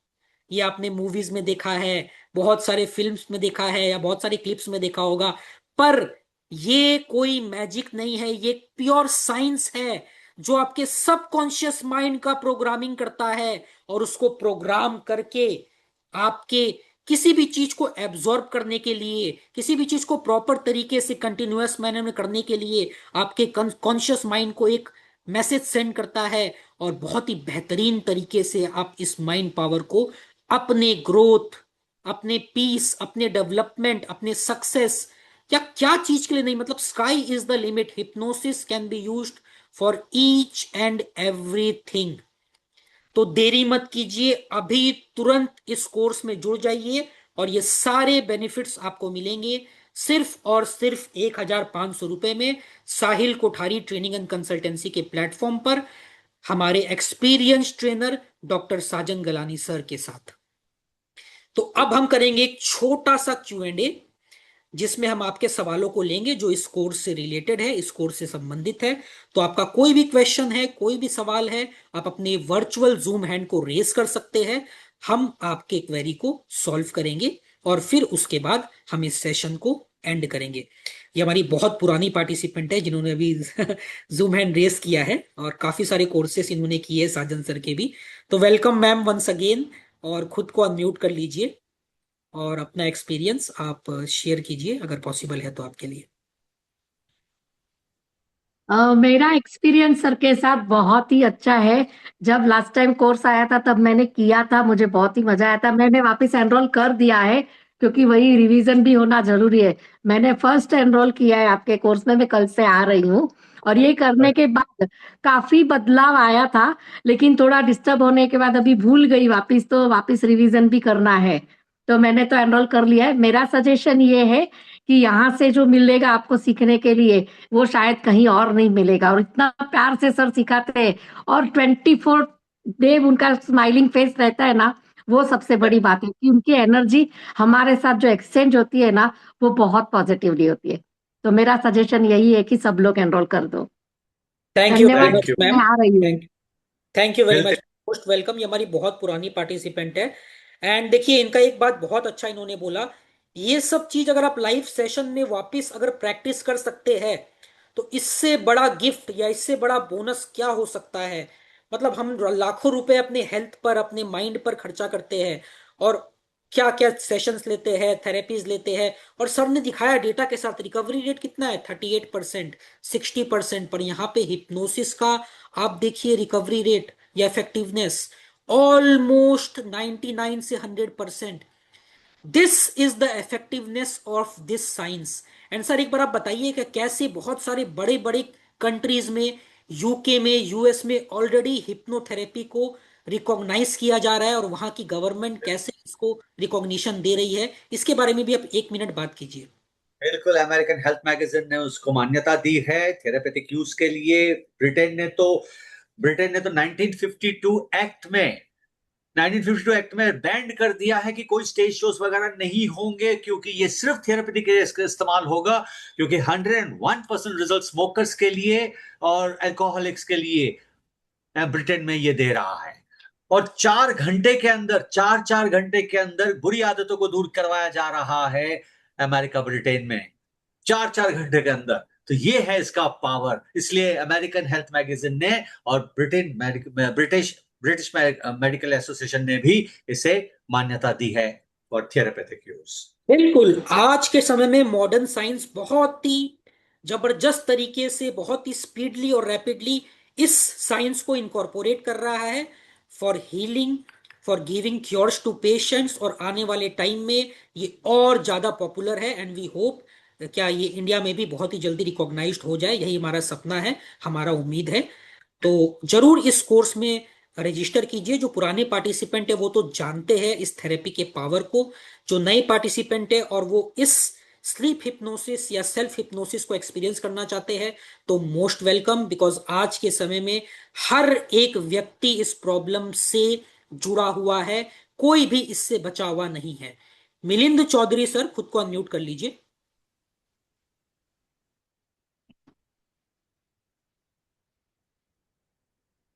ये आपने मूवीज में देखा है, बहुत सारे फिल्म्स में देखा है, या बहुत सारे क्लिप्स में देखा होगा, पर ये कोई मैजिक नहीं है। ये प्योर साइंस है जो आपके सबकॉन्शियस माइंड का प्रोग्रामिंग करता है और उसको प्रोग्राम करके आपके किसी भी चीज को एब्जॉर्ब करने के लिए, किसी भी चीज को प्रॉपर तरीके से कंटिन्यूअस मैनर में करने के लिए आपके कॉन्शियस माइंड को एक मैसेज सेंड करता है। और बहुत ही बेहतरीन तरीके से आप इस माइंड पावर को अपने ग्रोथ, अपने पीस, अपने डेवलपमेंट, अपने सक्सेस, या क्या चीज के लिए नहीं, मतलब sky is the limit. Hypnosis can be used for each and everything. तो देरी मत कीजिए, अभी तुरंत इस कोर्स में जुड़ जाइए और ये सारे बेनिफिट्स आपको मिलेंगे सिर्फ और सिर्फ 1500 रुपए में, साहिल कोठारी ट्रेनिंग एंड कंसल्टेंसी के प्लेटफॉर्म पर, हमारे एक्सपीरियंस ट्रेनर डॉक्टर साजन गलानी सर के साथ। तो अब हम करेंगे एक छोटा सा Q&A, जिसमें हम आपके सवालों को लेंगे जो इस कोर्स से रिलेटेड है, इस कोर्स से संबंधित है। तो आपका कोई भी क्वेश्चन है, कोई भी सवाल है, आप अपने वर्चुअल जूम हैंड को रेज कर सकते हैं। हम आपके क्वेरी को सॉल्व करेंगे और फिर उसके बाद हम इस सेशन को एंड करेंगे। ये हमारी बहुत पुरानी पार्टिसिपेंट है जिन्होंने अभी जूम हैंड रेस किया है, और काफी सारे कोर्सेस इन्होंने किए साजन सर के भी। तो वेलकम मैम वंस अगेन, और खुद को अनम्यूट कर लीजिए और अपना एक्सपीरियंस आप शेयर कीजिए अगर पॉसिबल है तो आपके लिए। मेरा एक्सपीरियंस सर के साथ बहुत ही अच्छा है। जब लास्ट टाइम कोर्स आया था तब मैंने किया था, मुझे बहुत ही मजा आया था। मैंने वापस एनरोल कर दिया है क्योंकि वही रिवीजन भी होना जरूरी है। मैंने फर्स्ट एनरोल किया है आपके कोर्स में, मैं कल से आ रही हूँ। और ये करने के बाद काफी बदलाव आया था, लेकिन थोड़ा डिस्टर्ब होने के बाद अभी भूल गई वापस, तो वापस रिवीजन भी करना है। तो मैंने तो एनरोल कर लिया है। मेरा सजेशन ये है कि यहाँ से जो मिलेगा आपको सीखने के लिए वो शायद कहीं और नहीं मिलेगा। और इतना प्यार से सर सिखाते हैं और 24 डे उनका स्माइलिंग फेस रहता है ना, वो सबसे बड़ी बात है कि उनकी एनर्जी हमारे साथ जो एक्सचेंज होती है ना, वो बहुत पॉजिटिवली होती है। तो मेरा सजेशन यही है कि सब लोग एनरोल कर दो। थैंक यू वेरी धन्यवाद, मच मैम। मैं आ रही हूँ। थैंक यू वेरी मिलते मच, मोस्ट वेलकम। ये हमारी बहुत पुरानी पार्टिसिपेंट है। एंड देखिए, इनका एक बात बहुत अच्छा इन्होंने बोला ये सब चीज अगर आप लाइव सेशन में वापस अगर प्रैक्टिस कर सकते हैं तो इससे बड़ा गिफ्ट या इससे बड़ा बोनस क्या हो सकता है। मतलब हम लाखों रुपए अपने हेल्थ पर, अपने माइंड पर खर्चा करते हैं और क्या क्या सेशंस लेते हैं, थेरेपीज लेते हैं, और सर ने दिखाया डेटा के साथ रिकवरी रेट कितना है, 38%, 60%। पर यहाँ पे हिप्नोसिस का आप देखिए रिकवरी रेट या इफेक्टिवनेस ऑलमोस्ट 99 से 100%। This is the effectiveness of this science. And sir एक बार आप बताइए कि कैसे बहुत सारे बड़े बड़े कंट्रीज में, यूके में, यूएस में ऑलरेडी हिप्नोथेरेपी को रिकॉग्नाइज किया जा रहा है और वहां की गवर्नमेंट कैसे इसको रिकॉग्निशन दे रही है, इसके बारे में भी आप 1 मिनट बात कीजिए। बिल्कुल, अमेरिकन हेल्थ मैगजीन ने उसको मान्यता दी है थेरेपेटिक यूज के लिए। ब्रिटेन ने तो 1952 एक्ट में बैंड कर दिया है कि कोई स्टेज शोज वगैरह नहीं होंगे, क्योंकि ये सिर्फ थेरेपेटिक के लिए इस्तेमाल होगा, क्योंकि 101% रिजल्ट स्मोकर्स के लिए और अल्कोहलिक्स के लिए ब्रिटेन में ये दे रहा है। और 4 घंटे के अंदर बुरी आदतों को दूर करवाया जा रहा है अमेरिका ब्रिटेन में, 4 घंटे के अंदर। तो ये है इसका पावर। इसलिए अमेरिकन हेल्थ मैगजीन ने और ब्रिटिश मेडिकल एसोसिएशन ने भी इसे मान्यता दी है फॉर थेरेपेटिक यूज। बिल्कुल, आज के समय में मॉडर्न साइंस बहुत ही जबरदस्त तरीके से, बहुत ही स्पीडली और रैपिडली इस साइंस को इनकॉर्पोरेट कर रहा है for healing, for giving cures to patients, और आने वाले टाइम में ये और ज्यादा पॉपुलर है। एंड वी होप क्या ये इंडिया में भी बहुत ही जल्दी रिकॉग्नाइज्ड हो जाए, यही हमारा सपना है, हमारा उम्मीद है। तो जरूर इस कोर्स में रजिस्टर कीजिए। जो पुराने पार्टिसिपेंट है वो तो जानते हैं इस थेरेपी के पावर को, जो नए पार्टिसिपेंट है और वो इस स्लीप हिप्नोसिस या सेल्फ हिप्नोसिस को एक्सपीरियंस करना चाहते हैं तो मोस्ट वेलकम, बिकॉज आज के समय में हर एक व्यक्ति इस प्रॉब्लम से जुड़ा हुआ है, कोई भी इससे बचा हुआ नहीं है। मिलिंद चौधरी सर, खुद को अनम्यूट कर लीजिए।